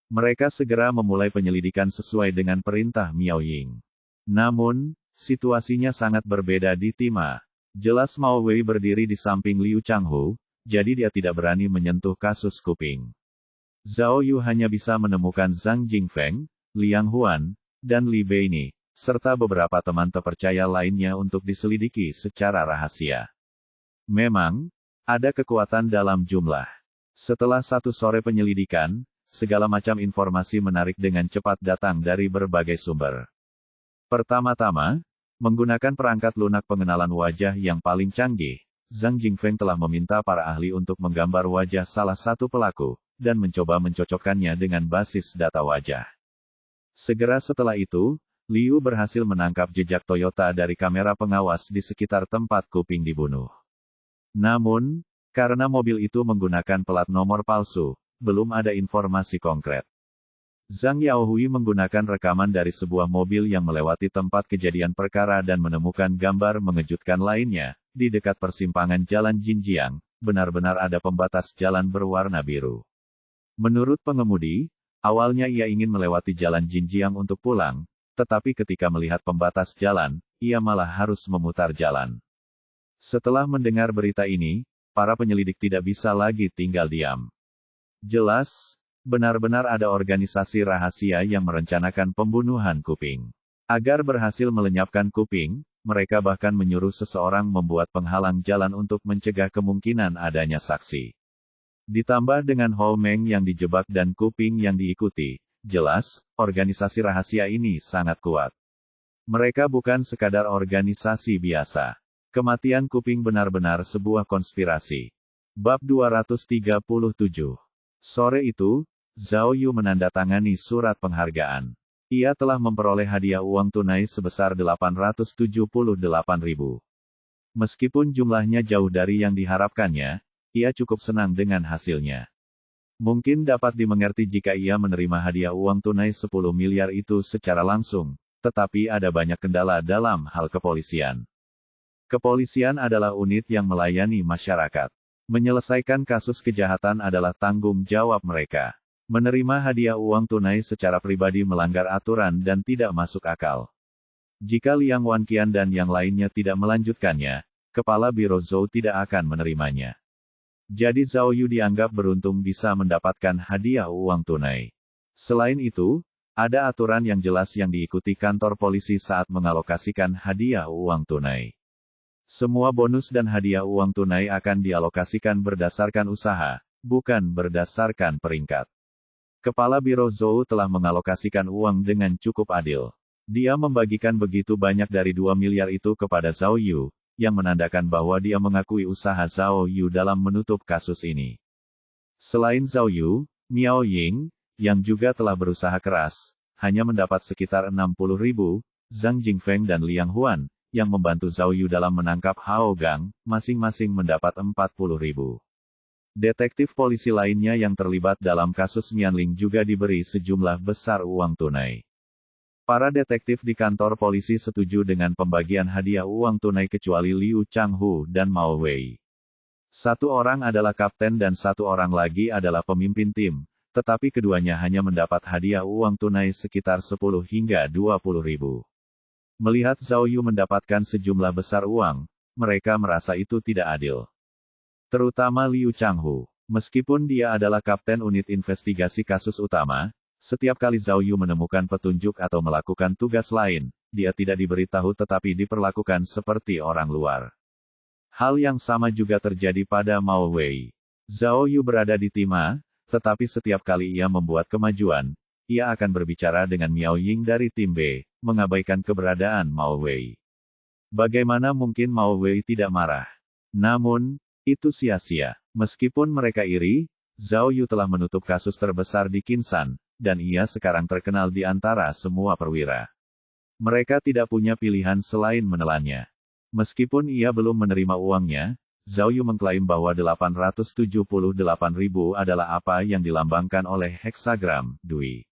Mereka segera memulai penyelidikan sesuai dengan perintah Miao Ying. Namun, situasinya sangat berbeda di tim A. Jelas Mao Wei berdiri di samping Liu Changhu, jadi dia tidak berani menyentuh kasus Kuping. Zhao Yu hanya bisa menemukan Zhang Jingfeng, Liang Huan, dan Li Beini, serta beberapa teman terpercaya lainnya untuk diselidiki secara rahasia. Memang, ada kekuatan dalam jumlah. Setelah satu sore penyelidikan, segala macam informasi menarik dengan cepat datang dari berbagai sumber. Pertama-tama, menggunakan perangkat lunak pengenalan wajah yang paling canggih, Zhang Jingfeng telah meminta para ahli untuk menggambar wajah salah satu pelaku, dan mencoba mencocokkannya dengan basis data wajah. Segera setelah itu, Liu berhasil menangkap jejak Toyota dari kamera pengawas di sekitar tempat Kuping dibunuh. Namun, karena mobil itu menggunakan plat nomor palsu, belum ada informasi konkret. Zhang Yaohui menggunakan rekaman dari sebuah mobil yang melewati tempat kejadian perkara dan menemukan gambar mengejutkan lainnya, di dekat persimpangan Jalan Jinjiang, benar-benar ada pembatas jalan berwarna biru. Menurut pengemudi, awalnya ia ingin melewati Jalan Jinjiang untuk pulang, tetapi ketika melihat pembatas jalan, ia malah harus memutar jalan. Setelah mendengar berita ini, para penyelidik tidak bisa lagi tinggal diam. Jelas, benar-benar ada organisasi rahasia yang merencanakan pembunuhan Kuping. Agar berhasil melenyapkan Kuping, mereka bahkan menyuruh seseorang membuat penghalang jalan untuk mencegah kemungkinan adanya saksi. Ditambah dengan Hou Meng yang dijebak dan Kuping yang diikuti, jelas, organisasi rahasia ini sangat kuat. Mereka bukan sekadar organisasi biasa. Kematian Kuping benar-benar sebuah konspirasi. Bab 237. Sore itu, Zhao Yu menandatangani surat penghargaan. Ia telah memperoleh hadiah uang tunai sebesar 878.000. Meskipun jumlahnya jauh dari yang diharapkannya, ia cukup senang dengan hasilnya. Mungkin dapat dimengerti jika ia menerima hadiah uang tunai 10 miliar itu secara langsung, tetapi ada banyak kendala dalam hal kepolisian. Kepolisian adalah unit yang melayani masyarakat. Menyelesaikan kasus kejahatan adalah tanggung jawab mereka. Menerima hadiah uang tunai secara pribadi melanggar aturan dan tidak masuk akal. Jika Liang Wanqian dan yang lainnya tidak melanjutkannya, Kepala Biro Zhou tidak akan menerimanya. Jadi Zhao Yu dianggap beruntung bisa mendapatkan hadiah uang tunai. Selain itu, ada aturan yang jelas yang diikuti kantor polisi saat mengalokasikan hadiah uang tunai. Semua bonus dan hadiah uang tunai akan dialokasikan berdasarkan usaha, bukan berdasarkan peringkat. Kepala Biro Zhou telah mengalokasikan uang dengan cukup adil. Dia membagikan begitu banyak dari 2 miliar itu kepada Zhao Yu, yang menandakan bahwa dia mengakui usaha Zhao Yu dalam menutup kasus ini. Selain Zhao Yu, Miao Ying, yang juga telah berusaha keras, hanya mendapat sekitar 60.000, Zhang Jingfeng dan Liang Huan, yang membantu Zhao Yu dalam menangkap Hao Gang, masing-masing mendapat 40.000. Detektif polisi lainnya yang terlibat dalam kasus Mianling juga diberi sejumlah besar uang tunai. Para detektif di kantor polisi setuju dengan pembagian hadiah uang tunai kecuali Liu Changhu dan Mao Wei. Satu orang adalah kapten dan satu orang lagi adalah pemimpin tim, tetapi keduanya hanya mendapat hadiah uang tunai sekitar 10 hingga 20.000. Melihat Zhao Yu mendapatkan sejumlah besar uang, mereka merasa itu tidak adil. Terutama Liu Changhu. Meskipun dia adalah kapten unit investigasi kasus utama, setiap kali Zhao Yu menemukan petunjuk atau melakukan tugas lain, dia tidak diberitahu tetapi diperlakukan seperti orang luar. Hal yang sama juga terjadi pada Mao Wei. Zhao Yu berada di tim A, tetapi setiap kali ia membuat kemajuan, ia akan berbicara dengan Miao Ying dari tim B, mengabaikan keberadaan Mao Wei. Bagaimana mungkin Mao Wei tidak marah? Namun, itu sia-sia. Meskipun mereka iri, Zhao Yu telah menutup kasus terbesar di Qinsan, dan ia sekarang terkenal di antara semua perwira. Mereka tidak punya pilihan selain menelannya. Meskipun ia belum menerima uangnya, Zhao Yu mengklaim bahwa 878.000 adalah apa yang dilambangkan oleh heksagram Dui.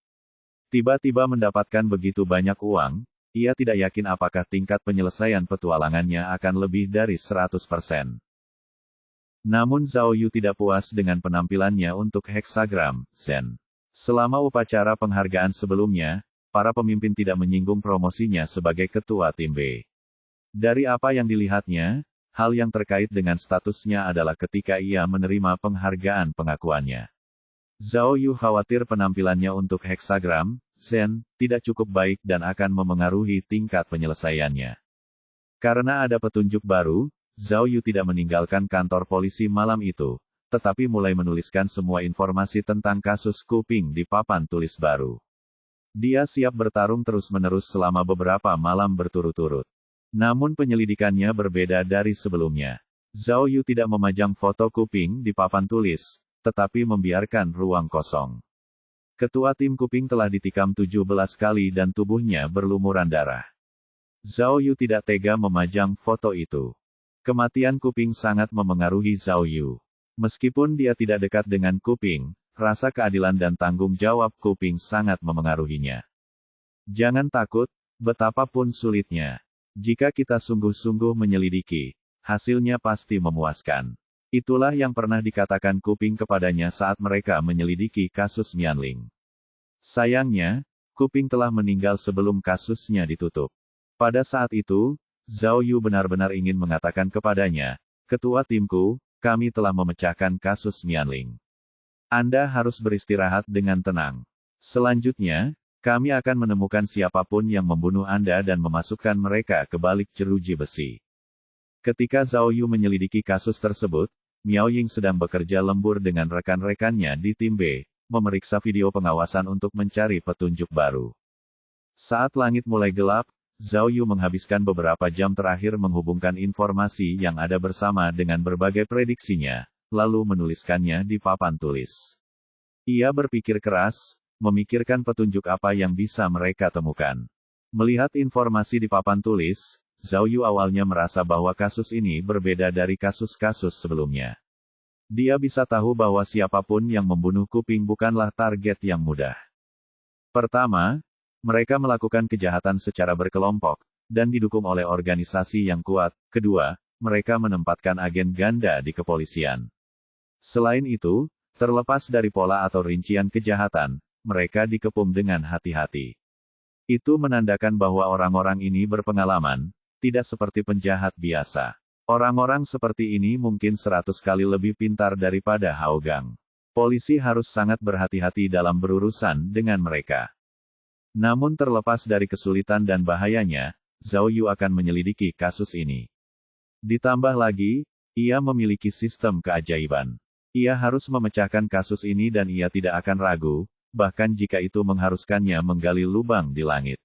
Tiba-tiba mendapatkan begitu banyak uang, ia tidak yakin apakah tingkat penyelesaian petualangannya akan lebih dari 100%. Namun Zhao Yu tidak puas dengan penampilannya untuk heksagram Zen. Selama upacara penghargaan sebelumnya, para pemimpin tidak menyinggung promosinya sebagai ketua tim B. Dari apa yang dilihatnya, hal yang terkait dengan statusnya adalah ketika ia menerima penghargaan pengakuannya. Zhao Yu khawatir penampilannya untuk heksagram Zen tidak cukup baik dan akan memengaruhi tingkat penyelesaiannya. Karena ada petunjuk baru, Zhao Yu tidak meninggalkan kantor polisi malam itu, tetapi mulai menuliskan semua informasi tentang kasus Kuping di papan tulis baru. Dia siap bertarung terus-menerus selama beberapa malam berturut-turut. Namun penyelidikannya berbeda dari sebelumnya. Zhao Yu tidak memajang foto Kuping di papan tulis, tetapi membiarkan ruang kosong. Ketua tim Kuping telah ditikam 17 kali dan tubuhnya berlumuran darah. Zhao Yu tidak tega memajang foto itu. Kematian Kuping sangat memengaruhi Zhao Yu. Meskipun dia tidak dekat dengan Kuping, rasa keadilan dan tanggung jawab Kuping sangat memengaruhinya. Jangan takut, betapapun sulitnya. Jika kita sungguh-sungguh menyelidiki, hasilnya pasti memuaskan. Itulah yang pernah dikatakan Kuping kepadanya saat mereka menyelidiki kasus Mianling. Sayangnya, Kuping telah meninggal sebelum kasusnya ditutup. Pada saat itu, Zhao Yu benar-benar ingin mengatakan kepadanya, "Ketua timku, kami telah memecahkan kasus Mianling. Anda harus beristirahat dengan tenang. Selanjutnya, kami akan menemukan siapapun yang membunuh Anda dan memasukkan mereka ke balik jeruji besi." Ketika Zhao Yu menyelidiki kasus tersebut, Miao Ying sedang bekerja lembur dengan rekan-rekannya di tim B, memeriksa video pengawasan untuk mencari petunjuk baru. Saat langit mulai gelap, Zhao Yu menghabiskan beberapa jam terakhir menghubungkan informasi yang ada bersama dengan berbagai prediksinya, lalu menuliskannya di papan tulis. Ia berpikir keras, memikirkan petunjuk apa yang bisa mereka temukan. Melihat informasi di papan tulis, Zhao Yu awalnya merasa bahwa kasus ini berbeda dari kasus-kasus sebelumnya. Dia bisa tahu bahwa siapapun yang membunuh Kuping bukanlah target yang mudah. Pertama, mereka melakukan kejahatan secara berkelompok, dan didukung oleh organisasi yang kuat. Kedua, mereka menempatkan agen ganda di kepolisian. Selain itu, terlepas dari pola atau rincian kejahatan, mereka dikepung dengan hati-hati. Itu menandakan bahwa orang-orang ini berpengalaman, tidak seperti penjahat biasa. Orang-orang seperti ini mungkin 100 kali lebih pintar daripada Hao Gang. Polisi harus sangat berhati-hati dalam berurusan dengan mereka. Namun terlepas dari kesulitan dan bahayanya, Zhao Yu akan menyelidiki kasus ini. Ditambah lagi, ia memiliki sistem keajaiban. Ia harus memecahkan kasus ini dan ia tidak akan ragu, bahkan jika itu mengharuskannya menggali lubang di langit.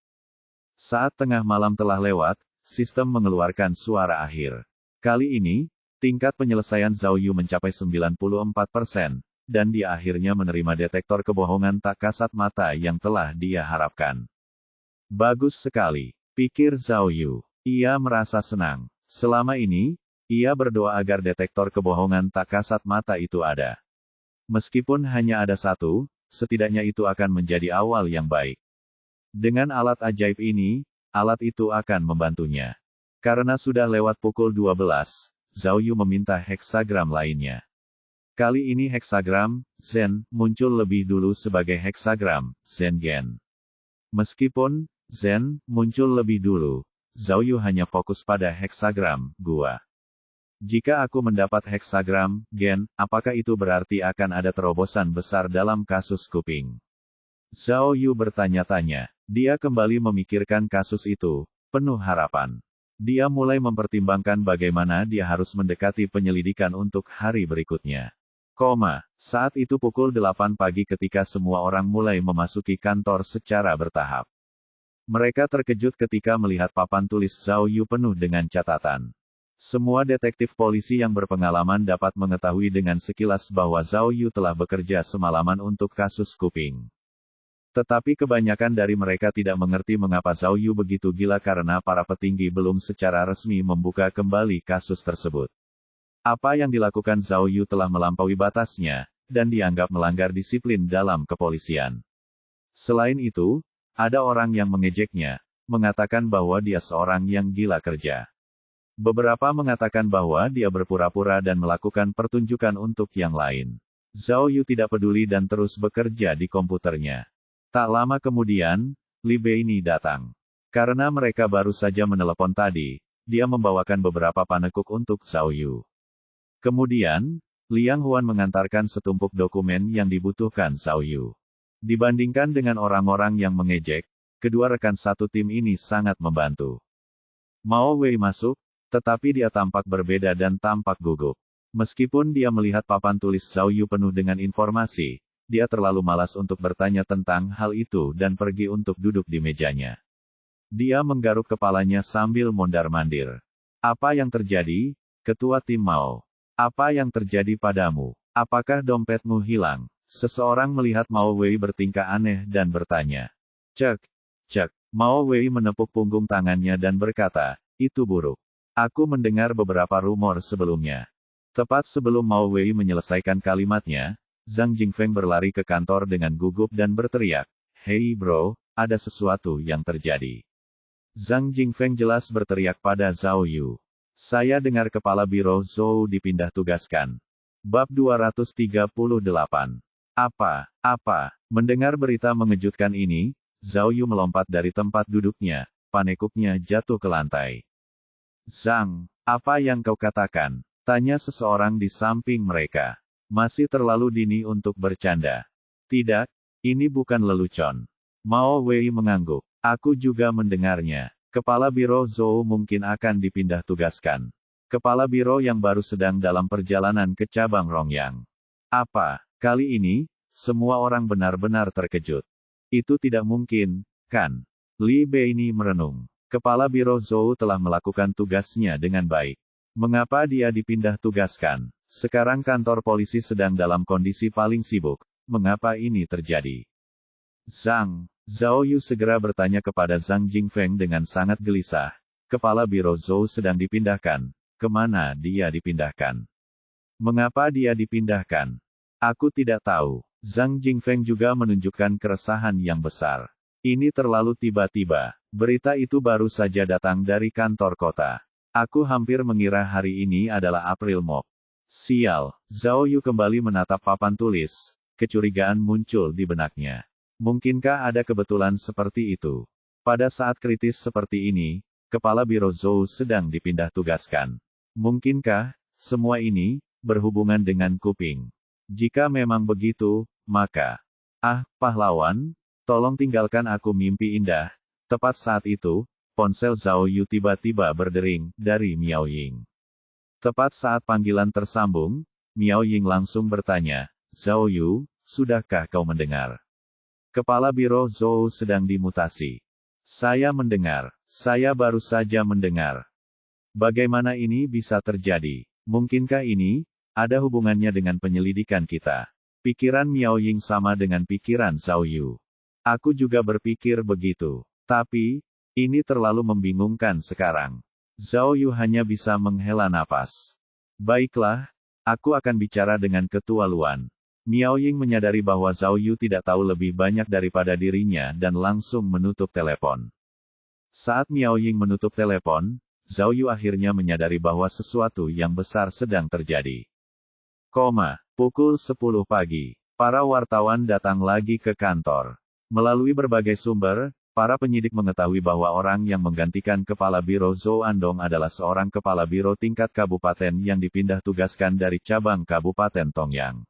Saat tengah malam telah lewat, sistem mengeluarkan suara akhir. Kali ini, tingkat penyelesaian Zhao Yu mencapai 94%, dan dia akhirnya menerima detektor kebohongan tak kasat mata yang telah dia harapkan. Bagus sekali, pikir Zhao Yu. Ia merasa senang. Selama ini, ia berdoa agar detektor kebohongan tak kasat mata itu ada. Meskipun hanya ada satu, setidaknya itu akan menjadi awal yang baik. Dengan alat ajaib ini, alat itu akan membantunya. Karena sudah lewat pukul 12, Zhao Yu meminta heksagram lainnya. Kali ini heksagram Zen muncul lebih dulu sebagai heksagram Zengen. Meskipun Zen muncul lebih dulu, Zhao Yu hanya fokus pada heksagram Gua. Jika aku mendapat heksagram Gen, apakah itu berarti akan ada terobosan besar dalam kasus kuping? Zhao Yu bertanya-tanya. Dia kembali memikirkan kasus itu, penuh harapan. Dia mulai mempertimbangkan bagaimana dia harus mendekati penyelidikan untuk hari berikutnya. Saat itu pukul 8 pagi ketika semua orang mulai memasuki kantor secara bertahap. Mereka terkejut ketika melihat papan tulis Zhao Yu penuh dengan catatan. Semua detektif polisi yang berpengalaman dapat mengetahui dengan sekilas bahwa Zhao Yu telah bekerja semalaman untuk kasus kuping. Tetapi kebanyakan dari mereka tidak mengerti mengapa Zhao Yu begitu gila karena para petinggi belum secara resmi membuka kembali kasus tersebut. Apa yang dilakukan Zhao Yu telah melampaui batasnya, dan dianggap melanggar disiplin dalam kepolisian. Selain itu, ada orang yang mengejeknya, mengatakan bahwa dia seorang yang gila kerja. Beberapa mengatakan bahwa dia berpura-pura dan melakukan pertunjukan untuk yang lain. Zhao Yu tidak peduli dan terus bekerja di komputernya. Tak lama kemudian, Li Beini datang. Karena mereka baru saja menelepon tadi, dia membawakan beberapa panekuk untuk Zhao Yu. Kemudian, Liang Huan mengantarkan setumpuk dokumen yang dibutuhkan Zhao Yu. Dibandingkan dengan orang-orang yang mengejek, kedua rekan satu tim ini sangat membantu. Mao Wei masuk, tetapi dia tampak berbeda dan tampak gugup. Meskipun dia melihat papan tulis Zhao Yu penuh dengan informasi, dia terlalu malas untuk bertanya tentang hal itu dan pergi untuk duduk di mejanya. Dia menggaruk kepalanya sambil mondar-mandir. Apa yang terjadi, Ketua Tim Mao? Apa yang terjadi padamu? Apakah dompetmu hilang? Seseorang melihat Mao Wei bertingkah aneh dan bertanya. Cek, cek. Mao Wei menepuk punggung tangannya dan berkata, itu buruk. Aku mendengar beberapa rumor sebelumnya. Tepat sebelum Mao Wei menyelesaikan kalimatnya, Zhang Jingfeng berlari ke kantor dengan gugup dan berteriak, Hei bro, ada sesuatu yang terjadi. Zhang Jingfeng jelas berteriak pada Zhao Yu. Saya dengar kepala biro Zhou dipindah tugaskan. Bab 238. Apa? Mendengar berita mengejutkan ini, Zhao Yu melompat dari tempat duduknya, panekuknya jatuh ke lantai. Zhang, apa yang kau katakan? Tanya seseorang di samping mereka. Masih terlalu dini untuk bercanda. Tidak, ini bukan lelucon. Mao Wei mengangguk. Aku juga mendengarnya. Kepala Biro Zhou mungkin akan dipindah tugaskan. Kepala biro yang baru sedang dalam perjalanan ke cabang Rongyang. Apa? Kali ini, semua orang benar-benar terkejut. Itu tidak mungkin, kan? Li Beini merenung. Kepala Biro Zhou telah melakukan tugasnya dengan baik. Mengapa dia dipindah tugaskan? Sekarang kantor polisi sedang dalam kondisi paling sibuk. Mengapa ini terjadi? Zhao Yu segera bertanya kepada Zhang Jingfeng dengan sangat gelisah. Kepala Biro Zhou sedang dipindahkan. Kemana dia dipindahkan? Mengapa dia dipindahkan? Aku tidak tahu. Zhang Jingfeng juga menunjukkan keresahan yang besar. Ini terlalu tiba-tiba. Berita itu baru saja datang dari kantor kota. Aku hampir mengira hari ini adalah April Mop. Sial. Zhao Yu kembali menatap papan tulis. Kecurigaan muncul di benaknya. Mungkinkah ada kebetulan seperti itu? Pada saat kritis seperti ini, Kepala Biro Zhou sedang dipindah tugaskan. Mungkinkah semua ini berhubungan dengan kuping? Jika memang begitu, maka... pahlawan, tolong tinggalkan aku mimpi indah. Tepat saat itu, ponsel Zhao Yu tiba-tiba berdering dari Miao Ying. Tepat saat panggilan tersambung, Miao Ying langsung bertanya, Zhao Yu, sudahkah kau mendengar? Kepala Biro Zhou sedang dimutasi. Saya mendengar. Saya baru saja mendengar. Bagaimana ini bisa terjadi? Mungkinkah ini ada hubungannya dengan penyelidikan kita? Pikiran Miao Ying sama dengan pikiran Zhao Yu. Aku juga berpikir begitu. Tapi, ini terlalu membingungkan sekarang. Zhao Yu hanya bisa menghela napas. Baiklah, aku akan bicara dengan Ketua Luan. Miao Ying menyadari bahwa Zhao Yu tidak tahu lebih banyak daripada dirinya dan langsung menutup telepon. Saat Miao Ying menutup telepon, Zhao Yu akhirnya menyadari bahwa sesuatu yang besar sedang terjadi. Pukul 10 pagi. Para wartawan datang lagi ke kantor. Melalui berbagai sumber, para penyidik mengetahui bahwa orang yang menggantikan Kepala Biro Zhou Andong adalah seorang Kepala Biro tingkat kabupaten yang dipindah tugaskan dari cabang Kabupaten Tongyang.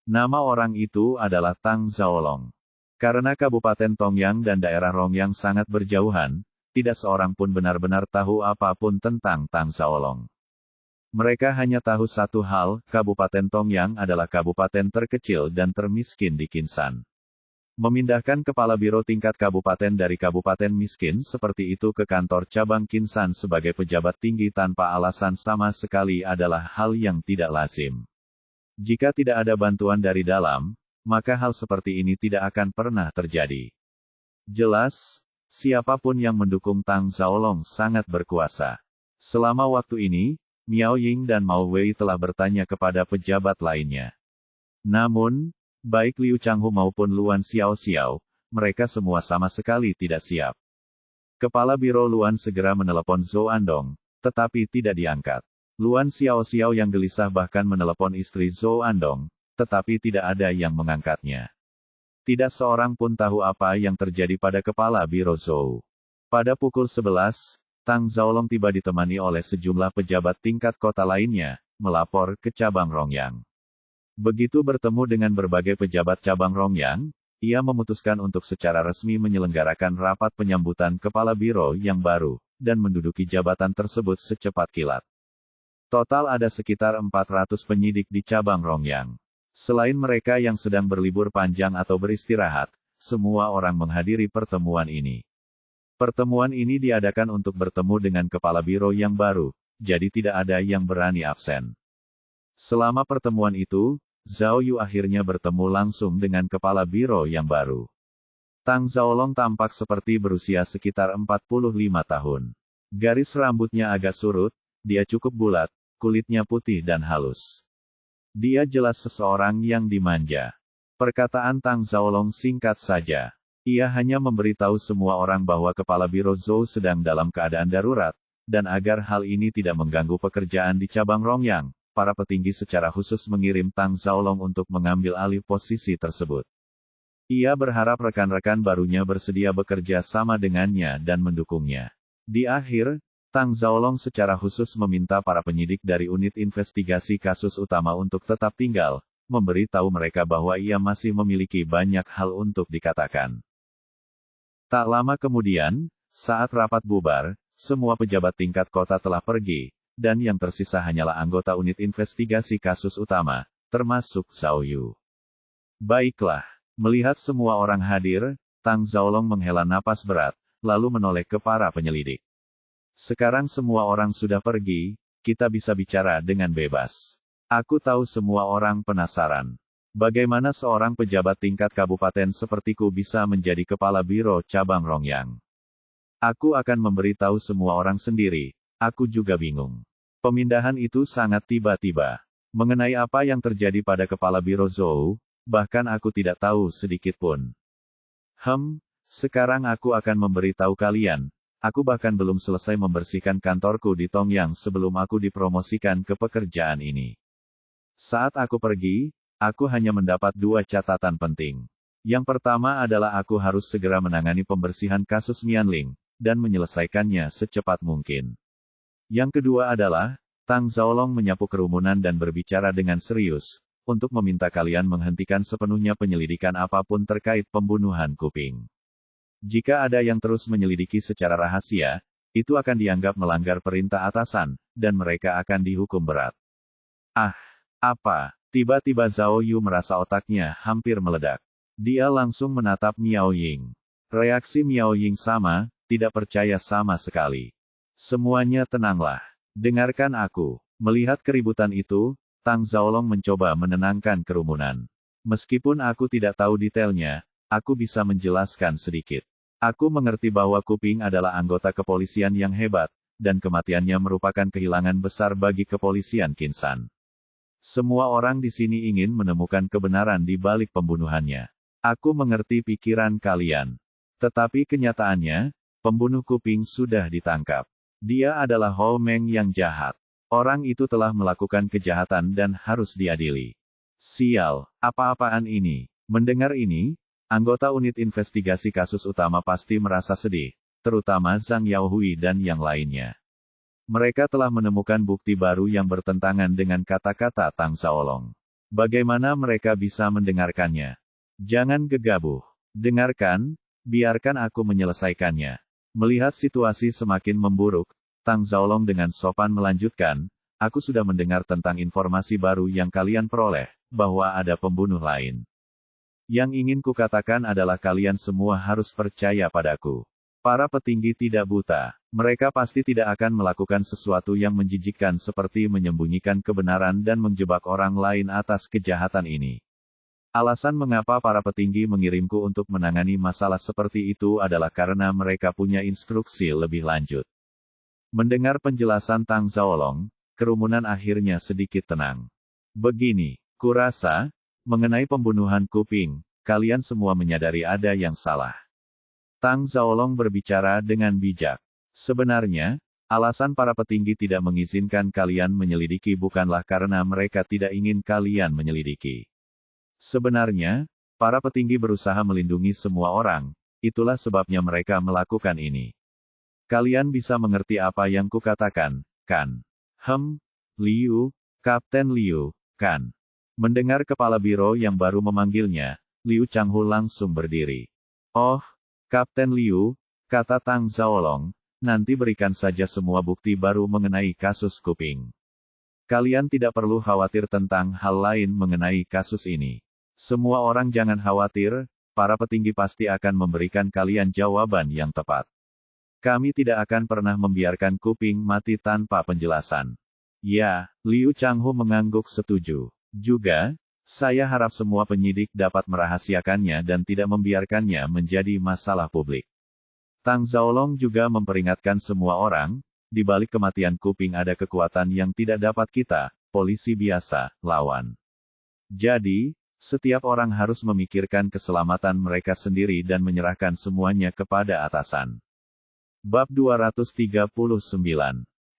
Nama orang itu adalah Tang Zhaolong. Karena Kabupaten Tongyang dan daerah Rongyang sangat berjauhan, tidak seorang pun benar-benar tahu apapun tentang Tang Zhaolong. Mereka hanya tahu satu hal, Kabupaten Tongyang adalah kabupaten terkecil dan termiskin di Kinsan. Memindahkan Kepala Biro tingkat kabupaten dari kabupaten miskin seperti itu ke kantor cabang Kinsan sebagai pejabat tinggi tanpa alasan sama sekali adalah hal yang tidak lazim. Jika tidak ada bantuan dari dalam, maka hal seperti ini tidak akan pernah terjadi. Jelas, siapapun yang mendukung Tang Zhaolong sangat berkuasa. Selama waktu ini, Miao Ying dan Mao Wei telah bertanya kepada pejabat lainnya. Namun, baik Liu Changhu maupun Luan Xiaoxiao, mereka semua sama sekali tidak siap. Kepala Biro Luan segera menelepon Zhou Andong, tetapi tidak diangkat. Luan Xiaoxiao yang gelisah bahkan menelepon istri Zhou Andong, tetapi tidak ada yang mengangkatnya. Tidak seorang pun tahu apa yang terjadi pada Kepala Biro Zhou. Pada pukul 11, Tang Zhaolong tiba ditemani oleh sejumlah pejabat tingkat kota lainnya, melapor ke cabang Rongyang. Begitu bertemu dengan berbagai pejabat cabang Rongyang, ia memutuskan untuk secara resmi menyelenggarakan rapat penyambutan Kepala Biro yang baru, dan menduduki jabatan tersebut secepat kilat. Total ada sekitar 400 penyidik di cabang Rongyang. Selain mereka yang sedang berlibur panjang atau beristirahat, semua orang menghadiri pertemuan ini. Pertemuan ini diadakan untuk bertemu dengan Kepala Biro yang baru, jadi tidak ada yang berani absen. Selama pertemuan itu, Zhao Yu akhirnya bertemu langsung dengan Kepala Biro yang baru. Tang Zhaolong tampak seperti berusia sekitar 45 tahun. Garis rambutnya agak surut, dia cukup bulat, kulitnya putih dan halus. Dia jelas seseorang yang dimanja. Perkataan Tang Zhaolong singkat saja. Ia hanya memberitahu semua orang bahwa Kepala Biro Zhou sedang dalam keadaan darurat, dan agar hal ini tidak mengganggu pekerjaan di cabang Rongyang, para petinggi secara khusus mengirim Tang Zhaolong untuk mengambil alih posisi tersebut. Ia berharap rekan-rekan barunya bersedia bekerja sama dengannya dan mendukungnya. Di akhir, Tang Zhaolong secara khusus meminta para penyidik dari unit investigasi kasus utama untuk tetap tinggal, memberi tahu mereka bahwa ia masih memiliki banyak hal untuk dikatakan. Tak lama kemudian, saat rapat bubar, semua pejabat tingkat kota telah pergi, dan yang tersisa hanyalah anggota unit investigasi kasus utama, termasuk Zhao Yu. Baiklah, melihat semua orang hadir, Tang Zhaolong menghela napas berat, lalu menoleh ke para penyelidik. Sekarang semua orang sudah pergi, kita bisa bicara dengan bebas. Aku tahu semua orang penasaran. Bagaimana seorang pejabat tingkat kabupaten sepertiku bisa menjadi kepala biro cabang Rongyang? Aku akan memberitahu semua orang sendiri, aku juga bingung. Pemindahan itu sangat tiba-tiba. Mengenai apa yang terjadi pada kepala biro Zhou, bahkan aku tidak tahu sedikit pun. Sekarang aku akan memberitahu kalian, aku bahkan belum selesai membersihkan kantorku di Tongyang sebelum aku dipromosikan ke pekerjaan ini. Saat aku pergi, aku hanya mendapat 2 catatan penting. Yang pertama adalah aku harus segera menangani pembersihan kasus Mianling, dan menyelesaikannya secepat mungkin. Yang kedua adalah, Tang Zhaolong menyapu kerumunan dan berbicara dengan serius, untuk meminta kalian menghentikan sepenuhnya penyelidikan apapun terkait pembunuhan Kuping. Jika ada yang terus menyelidiki secara rahasia, itu akan dianggap melanggar perintah atasan, dan mereka akan dihukum berat. Apa? Tiba-tiba Zhao Yu merasa otaknya hampir meledak. Dia langsung menatap Miao Ying. Reaksi Miao Ying sama, tidak percaya sama sekali. Semuanya tenanglah. Dengarkan aku. Melihat keributan itu, Tang Zaolong mencoba menenangkan kerumunan. Meskipun aku tidak tahu detailnya, aku bisa menjelaskan sedikit. Aku mengerti bahwa Kuping adalah anggota kepolisian yang hebat, dan kematiannya merupakan kehilangan besar bagi kepolisian Kinsan. Semua orang di sini ingin menemukan kebenaran di balik pembunuhannya. Aku mengerti pikiran kalian. Tetapi kenyataannya, pembunuh Kuping sudah ditangkap. Dia adalah Hou Meng yang jahat. Orang itu telah melakukan kejahatan dan harus diadili. Sial, apa-apaan ini? Mendengar ini, anggota unit investigasi kasus utama pasti merasa sedih, terutama Zhang Yaohui dan yang lainnya. Mereka telah menemukan bukti baru yang bertentangan dengan kata-kata Tang Zaolong. Bagaimana mereka bisa mendengarkannya? Jangan gegabah. Dengarkan, biarkan aku menyelesaikannya. Melihat situasi semakin memburuk, Tang Zaolong dengan sopan melanjutkan, aku sudah mendengar tentang informasi baru yang kalian peroleh, bahwa ada pembunuh lain. Yang ingin kukatakan adalah kalian semua harus percaya padaku. Para petinggi tidak buta. Mereka pasti tidak akan melakukan sesuatu yang menjijikkan seperti menyembunyikan kebenaran dan menjebak orang lain atas kejahatan ini. Alasan mengapa para petinggi mengirimku untuk menangani masalah seperti itu adalah karena mereka punya instruksi lebih lanjut. Mendengar penjelasan Tang Zaolong, kerumunan akhirnya sedikit tenang. Begini, kurasa, mengenai pembunuhan Kuping, kalian semua menyadari ada yang salah. Tang Zaolong berbicara dengan bijak. Sebenarnya, alasan para petinggi tidak mengizinkan kalian menyelidiki bukanlah karena mereka tidak ingin kalian menyelidiki. Sebenarnya, para petinggi berusaha melindungi semua orang, itulah sebabnya mereka melakukan ini. Kalian bisa mengerti apa yang kukatakan, kan? Liu, Kapten Liu, kan? Mendengar kepala biro yang baru memanggilnya, Liu Changhu langsung berdiri. Oh, Kapten Liu, kata Tang Zaolong, nanti berikan saja semua bukti baru mengenai kasus Kuping. Kalian tidak perlu khawatir tentang hal lain mengenai kasus ini. Semua orang jangan khawatir, para petinggi pasti akan memberikan kalian jawaban yang tepat. Kami tidak akan pernah membiarkan Kuping mati tanpa penjelasan. Ya, Liu Changhu mengangguk setuju. Juga, saya harap semua penyidik dapat merahasiakannya dan tidak membiarkannya menjadi masalah publik. Tang Zaolong juga memperingatkan semua orang, di balik kematian Kuping ada kekuatan yang tidak dapat kita, polisi biasa, lawan. Jadi, setiap orang harus memikirkan keselamatan mereka sendiri dan menyerahkan semuanya kepada atasan. Bab 239.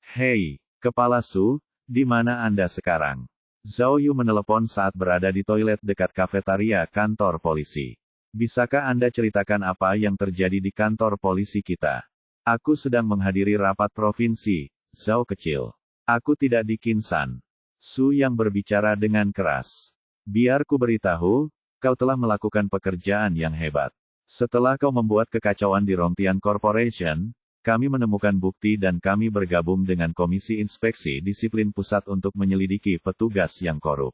Hei, Kepala Su, di mana Anda sekarang? Zhao Yu menelepon saat berada di toilet dekat kafetaria kantor polisi. Bisakah Anda ceritakan apa yang terjadi di kantor polisi kita? Aku sedang menghadiri rapat provinsi, Zhao kecil. Aku tidak di Kinsan. Su yang berbicara dengan keras. Biar ku beritahu, kau telah melakukan pekerjaan yang hebat. Setelah kau membuat kekacauan di Rongtian Corporation, kami menemukan bukti dan kami bergabung dengan Komisi Inspeksi Disiplin Pusat untuk menyelidiki petugas yang korup.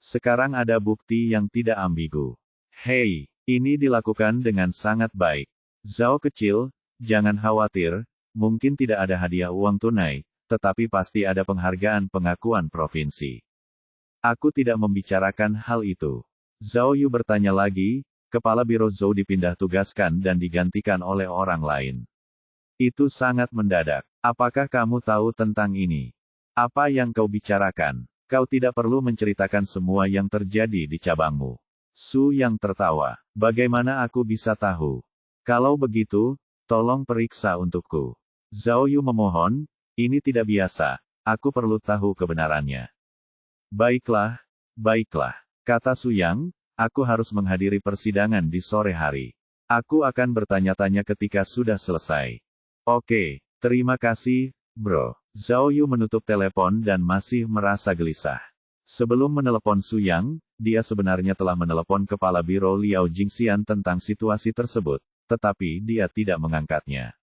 Sekarang ada bukti yang tidak ambigu. Hei, ini dilakukan dengan sangat baik. Zhao kecil, jangan khawatir, mungkin tidak ada hadiah uang tunai, tetapi pasti ada penghargaan pengakuan provinsi. Aku tidak membicarakan hal itu. Zhao Yu bertanya lagi, kepala biro Zhou dipindah tugaskan dan digantikan oleh orang lain. Itu sangat mendadak. Apakah kamu tahu tentang ini? Apa yang kau bicarakan? Kau tidak perlu menceritakan semua yang terjadi di cabangmu. Su yang tertawa. Bagaimana aku bisa tahu? Kalau begitu, tolong periksa untukku. Zhao Yu memohon, ini tidak biasa. Aku perlu tahu kebenarannya. Baiklah, kata Su Yang, aku harus menghadiri persidangan di sore hari. Aku akan bertanya-tanya ketika sudah selesai. Oke, terima kasih, bro. Zhao Yu menutup telepon dan masih merasa gelisah. Sebelum menelepon Su Yang, dia sebenarnya telah menelepon kepala biro Liao Jingxian tentang situasi tersebut, tetapi dia tidak mengangkatnya.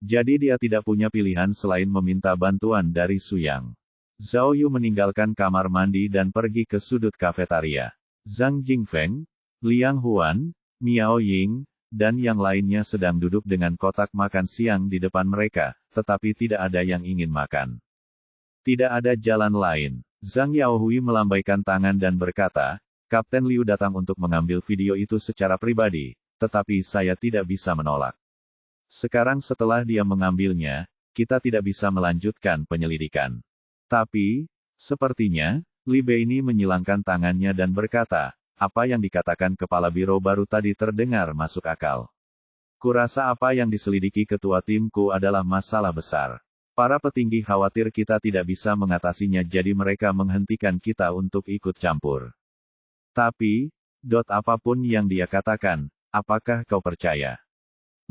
Jadi dia tidak punya pilihan selain meminta bantuan dari Su Yang. Zhao Yu meninggalkan kamar mandi dan pergi ke sudut kafetaria. Zhang Jingfeng, Liang Huan, Miao Ying, dan yang lainnya sedang duduk dengan kotak makan siang di depan mereka, tetapi tidak ada yang ingin makan. Tidak ada jalan lain. Zhang Yaohui melambaikan tangan dan berkata, Kapten Liu datang untuk mengambil video itu secara pribadi, tetapi saya tidak bisa menolak. Sekarang setelah dia mengambilnya, kita tidak bisa melanjutkan penyelidikan. Tapi, sepertinya, Li Bei ini menyilangkan tangannya dan berkata, apa yang dikatakan kepala biro baru tadi terdengar masuk akal. Kurasa apa yang diselidiki ketua timku adalah masalah besar. Para petinggi khawatir kita tidak bisa mengatasinya jadi mereka menghentikan kita untuk ikut campur. Tapi, apapun yang dia katakan, apakah kau percaya?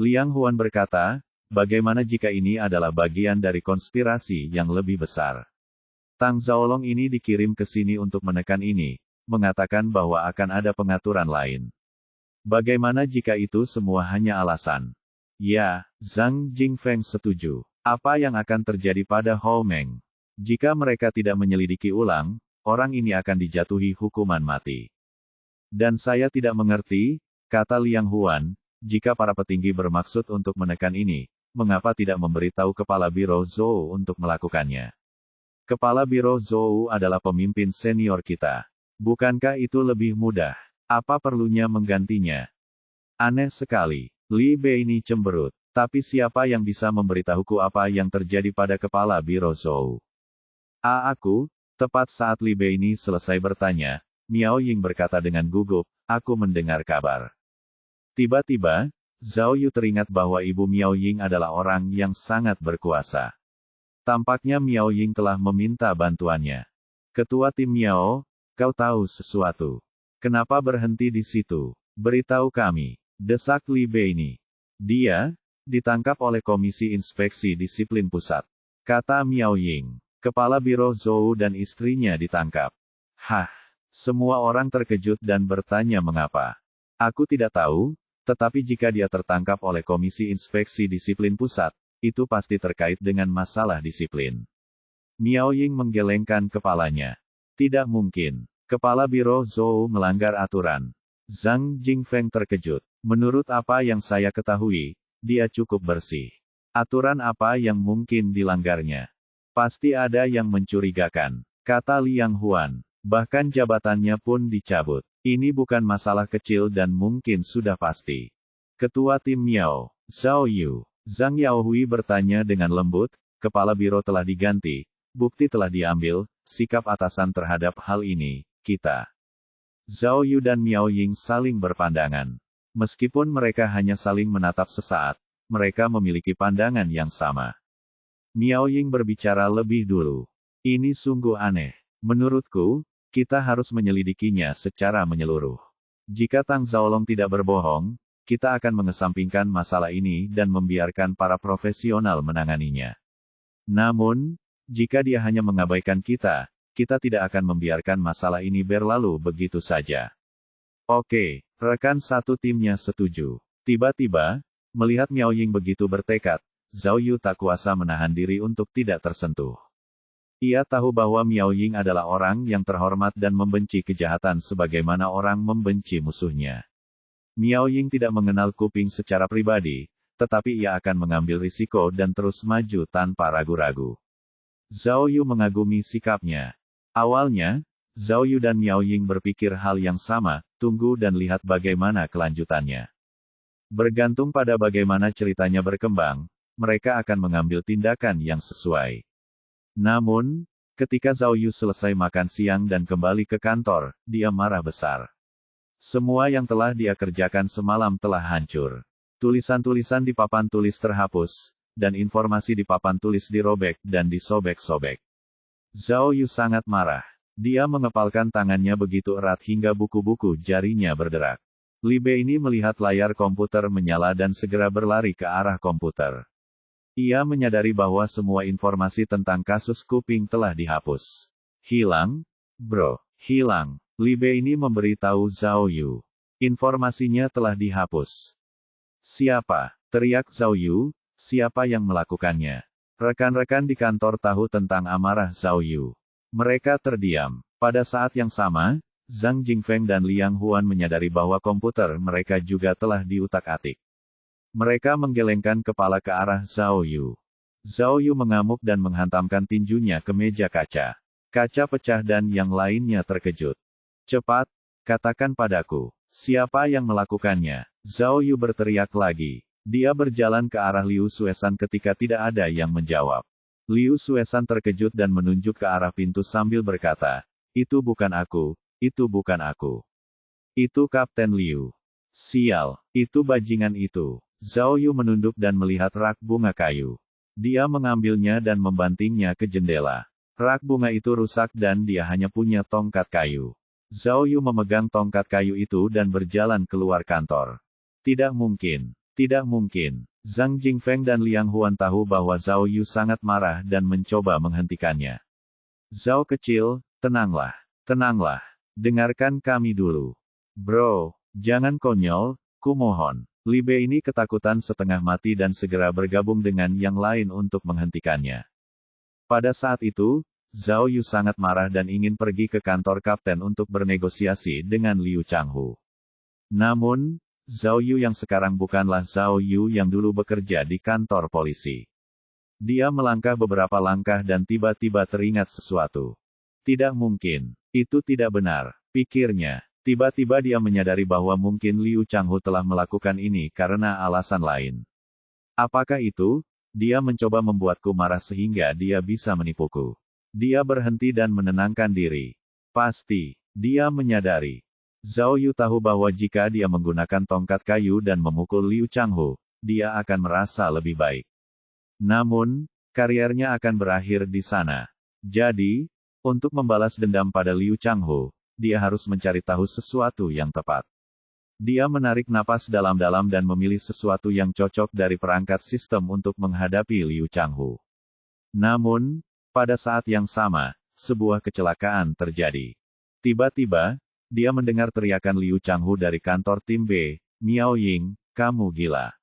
Liang Huan berkata, bagaimana jika ini adalah bagian dari konspirasi yang lebih besar? Tang Zhaolong ini dikirim ke sini untuk menekan ini, mengatakan bahwa akan ada pengaturan lain. Bagaimana jika itu semua hanya alasan? Ya, Zhang Jingfeng setuju. Apa yang akan terjadi pada Hou Meng? Jika mereka tidak menyelidiki ulang, orang ini akan dijatuhi hukuman mati. Dan saya tidak mengerti, kata Liang Huan, jika para petinggi bermaksud untuk menekan ini, mengapa tidak memberitahu Kepala Biro Zhou untuk melakukannya? Kepala Biro Zhou adalah pemimpin senior kita. Bukankah itu lebih mudah? Apa perlunya menggantinya? Aneh sekali. Li Bei ini cemberut. Tapi siapa yang bisa memberitahuku apa yang terjadi pada Kepala Biro Zhou? Aku, tepat saat Li Bei ini selesai bertanya, Miao Ying berkata dengan gugup, aku mendengar kabar. Tiba-tiba, Zhao Yu teringat bahwa ibu Miao Ying adalah orang yang sangat berkuasa. Tampaknya Miao Ying telah meminta bantuannya. Ketua tim Miao, kau tahu sesuatu. Kenapa berhenti di situ? Beritahu kami, desak Li Bei ini. Dia ditangkap oleh Komisi Inspeksi Disiplin Pusat. Kata Miao Ying. Kepala Biro Zhou dan istrinya ditangkap. Hah, semua orang terkejut dan bertanya mengapa. Aku tidak tahu, tetapi jika dia tertangkap oleh Komisi Inspeksi Disiplin Pusat, itu pasti terkait dengan masalah disiplin. Miao Ying menggelengkan kepalanya. Tidak mungkin. Kepala Biro Zhou melanggar aturan. Zhang Jingfeng terkejut. Menurut apa yang saya ketahui, dia cukup bersih. Aturan apa yang mungkin dilanggarnya? Pasti ada yang mencurigakan, kata Liang Huan. Bahkan jabatannya pun dicabut. Ini bukan masalah kecil dan mungkin sudah pasti. Ketua tim Miao, Zhao Yu, Zhang Yaohui bertanya dengan lembut, kepala biro telah diganti, bukti telah diambil, sikap atasan terhadap hal ini, kita. Zhao Yu dan Miao Ying saling berpandangan. Meskipun mereka hanya saling menatap sesaat, mereka memiliki pandangan yang sama. Miao Ying berbicara lebih dulu. Ini sungguh aneh. Menurutku, kita harus menyelidikinya secara menyeluruh. Jika Tang Zhaolong tidak berbohong, kita akan mengesampingkan masalah ini dan membiarkan para profesional menanganinya. Namun, jika dia hanya mengabaikan kita, kita tidak akan membiarkan masalah ini berlalu begitu saja. Oke, rekan satu timnya setuju. Tiba-tiba, melihat Miao Ying begitu bertekad, Zhao Yu tak kuasa menahan diri untuk tidak tersentuh. Ia tahu bahwa Miao Ying adalah orang yang terhormat dan membenci kejahatan sebagaimana orang membenci musuhnya. Miao Ying tidak mengenal Kuping secara pribadi, tetapi ia akan mengambil risiko dan terus maju tanpa ragu-ragu. Zhao Yu mengagumi sikapnya. Awalnya, Zhao Yu dan Miao Ying berpikir hal yang sama, tunggu dan lihat bagaimana kelanjutannya. Bergantung pada bagaimana ceritanya berkembang, mereka akan mengambil tindakan yang sesuai. Namun, ketika Zhao Yu selesai makan siang dan kembali ke kantor, dia marah besar. Semua yang telah dia kerjakan semalam telah hancur. Tulisan-tulisan di papan tulis terhapus, dan informasi di papan tulis dirobek dan disobek-sobek. Zhao Yu sangat marah. Dia mengepalkan tangannya begitu erat hingga buku-buku jarinya berderak. Li Bei ini melihat layar komputer menyala dan segera berlari ke arah komputer. Ia menyadari bahwa semua informasi tentang kasus Kuping telah dihapus. Hilang? Bro, hilang. Li Bei ini memberitahu Zhao Yu. Informasinya telah dihapus. Siapa? Teriak Zhao Yu, siapa yang melakukannya? Rekan-rekan di kantor tahu tentang amarah Zhao Yu. Mereka terdiam. Pada saat yang sama, Zhang Jingfeng dan Liang Huan menyadari bahwa komputer mereka juga telah diutak-atik. Mereka menggelengkan kepala ke arah Zhao Yu. Zhao Yu mengamuk dan menghantamkan tinjunya ke meja kaca. Kaca pecah dan yang lainnya terkejut. Cepat, katakan padaku, siapa yang melakukannya? Zhao Yu berteriak lagi. Dia berjalan ke arah Liu Suesan ketika tidak ada yang menjawab. Liu Suesan terkejut dan menunjuk ke arah pintu sambil berkata, itu bukan aku, itu bukan aku. Itu Kapten Liu. Sial, itu bajingan itu. Zhao Yu menunduk dan melihat rak bunga kayu. Dia mengambilnya dan membantingnya ke jendela. Rak bunga itu rusak dan dia hanya punya tongkat kayu. Zhao Yu memegang tongkat kayu itu dan berjalan keluar kantor. Tidak mungkin. Tidak mungkin. Zhang Jingfeng dan Liang Huan tahu bahwa Zhao Yu sangat marah dan mencoba menghentikannya. Zhao kecil, tenanglah. Tenanglah. Dengarkan kami dulu. Bro, jangan konyol, kumohon. Li Bei ini ketakutan setengah mati dan segera bergabung dengan yang lain untuk menghentikannya. Pada saat itu, Zhao Yu sangat marah dan ingin pergi ke kantor kapten untuk bernegosiasi dengan Liu Changhu. Namun, Zhao Yu yang sekarang bukanlah Zhao Yu yang dulu bekerja di kantor polisi. Dia melangkah beberapa langkah dan tiba-tiba teringat sesuatu. Tidak mungkin. Itu tidak benar, pikirnya. Tiba-tiba dia menyadari bahwa mungkin Liu Changhu telah melakukan ini karena alasan lain. Apakah itu? Dia mencoba membuatku marah sehingga dia bisa menipuku. Dia berhenti dan menenangkan diri. Pasti, dia menyadari. Zhao Yu tahu bahwa jika dia menggunakan tongkat kayu dan memukul Liu Changhu, dia akan merasa lebih baik. Namun, kariernya akan berakhir di sana. Jadi, untuk membalas dendam pada Liu Changhu, dia harus mencari tahu sesuatu yang tepat. Dia menarik napas dalam-dalam dan memilih sesuatu yang cocok dari perangkat sistem untuk menghadapi Liu Changhu. Namun, pada saat yang sama, sebuah kecelakaan terjadi. Tiba-tiba, dia mendengar teriakan Liu Changhu dari kantor tim B, Miao Ying, kamu gila.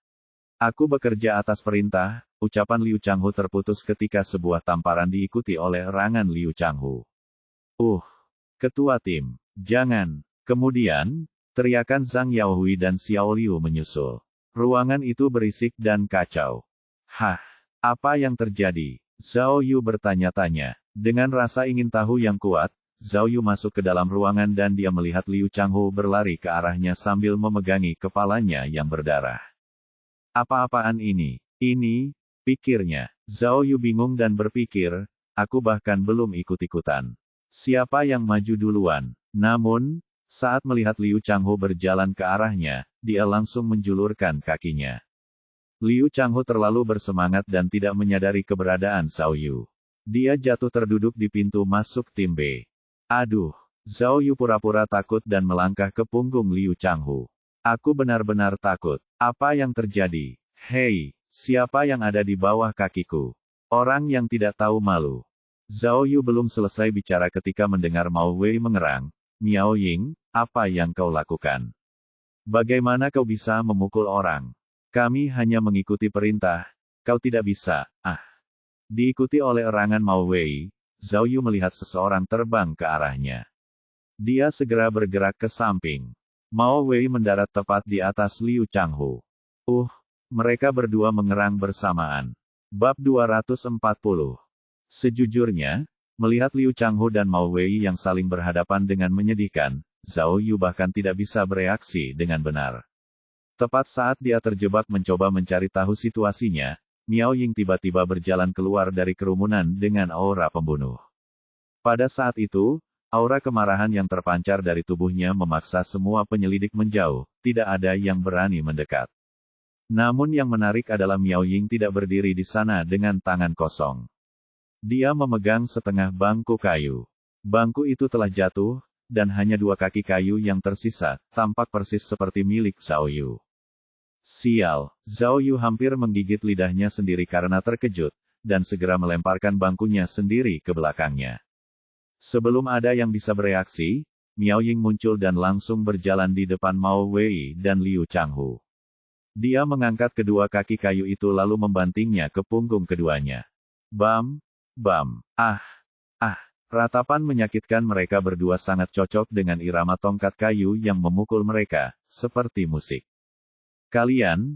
Aku bekerja atas perintah, ucapan Liu Changhu terputus ketika sebuah tamparan diikuti oleh erangan Liu Changhu. Ketua tim, jangan. Kemudian, teriakan Zhang Yaohui dan Xiao Liu menyusul. Ruangan itu berisik dan kacau. Hah, apa yang terjadi? Zhao Yu bertanya-tanya. Dengan rasa ingin tahu yang kuat, Zhao Yu masuk ke dalam ruangan dan dia melihat Liu Changhu berlari ke arahnya sambil memegangi kepalanya yang berdarah. Apa-apaan ini? Ini, pikirnya. Zhao Yu bingung dan berpikir, aku bahkan belum ikut-ikutan. Siapa yang maju duluan? Namun, saat melihat Liu Changhu berjalan ke arahnya, dia langsung menjulurkan kakinya. Liu Changhu terlalu bersemangat dan tidak menyadari keberadaan Zhao Yu. Dia jatuh terduduk di pintu masuk tim B. Aduh, Zhao Yu pura-pura takut dan melangkah ke punggung Liu Changhu. Aku benar-benar takut. Apa yang terjadi? Hei, siapa yang ada di bawah kakiku? Orang yang tidak tahu malu. Zhao Yu belum selesai bicara ketika mendengar Mao Wei mengerang, Miao Ying, apa yang kau lakukan? Bagaimana kau bisa memukul orang? Kami hanya mengikuti perintah, kau tidak bisa, Diikuti oleh erangan Mao Wei, Zhao Yu melihat seseorang terbang ke arahnya. Dia segera bergerak ke samping. Mao Wei mendarat tepat di atas Liu Changhu. Mereka berdua mengerang bersamaan. Bab 240. Sejujurnya, melihat Liu Changhu dan Mao Wei yang saling berhadapan dengan menyedihkan, Zhao Yu bahkan tidak bisa bereaksi dengan benar. Tepat saat dia terjebak mencoba mencari tahu situasinya, Miao Ying tiba-tiba berjalan keluar dari kerumunan dengan aura pembunuh. Pada saat itu, aura kemarahan yang terpancar dari tubuhnya memaksa semua penyelidik menjauh, tidak ada yang berani mendekat. Namun yang menarik adalah Miao Ying tidak berdiri di sana dengan tangan kosong. Dia memegang setengah bangku kayu. Bangku itu telah jatuh, dan hanya dua kaki kayu yang tersisa, tampak persis seperti milik Zhao Yu. Sial, Zhao Yu hampir menggigit lidahnya sendiri karena terkejut, dan segera melemparkan bangkunya sendiri ke belakangnya. Sebelum ada yang bisa bereaksi, Miao Ying muncul dan langsung berjalan di depan Mao Wei dan Liu Changhu. Dia mengangkat kedua kaki kayu itu lalu membantingnya ke punggung keduanya. Bam! Bam! Ratapan menyakitkan mereka berdua sangat cocok dengan irama tongkat kayu yang memukul mereka, seperti musik. Kalian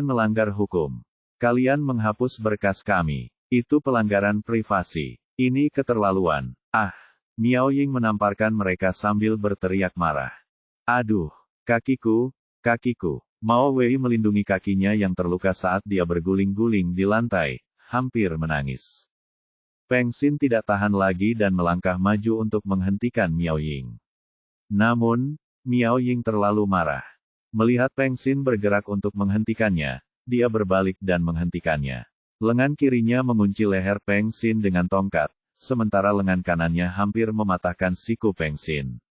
melanggar hukum. Kalian menghapus berkas kami. Itu pelanggaran privasi. Ini keterlaluan. Ah! Miao Ying menamparkan mereka sambil berteriak marah. Aduh! Kakiku! Kakiku! Mao Wei melindungi kakinya yang terluka saat dia berguling-guling di lantai, hampir menangis. Peng Xin tidak tahan lagi dan melangkah maju untuk menghentikan Miao Ying. Namun, Miao Ying terlalu marah. Melihat Peng Xin bergerak untuk menghentikannya, dia berbalik dan menghentikannya. Lengan kirinya mengunci leher Peng Xin dengan tongkat, sementara lengan kanannya hampir mematahkan siku Peng Xin.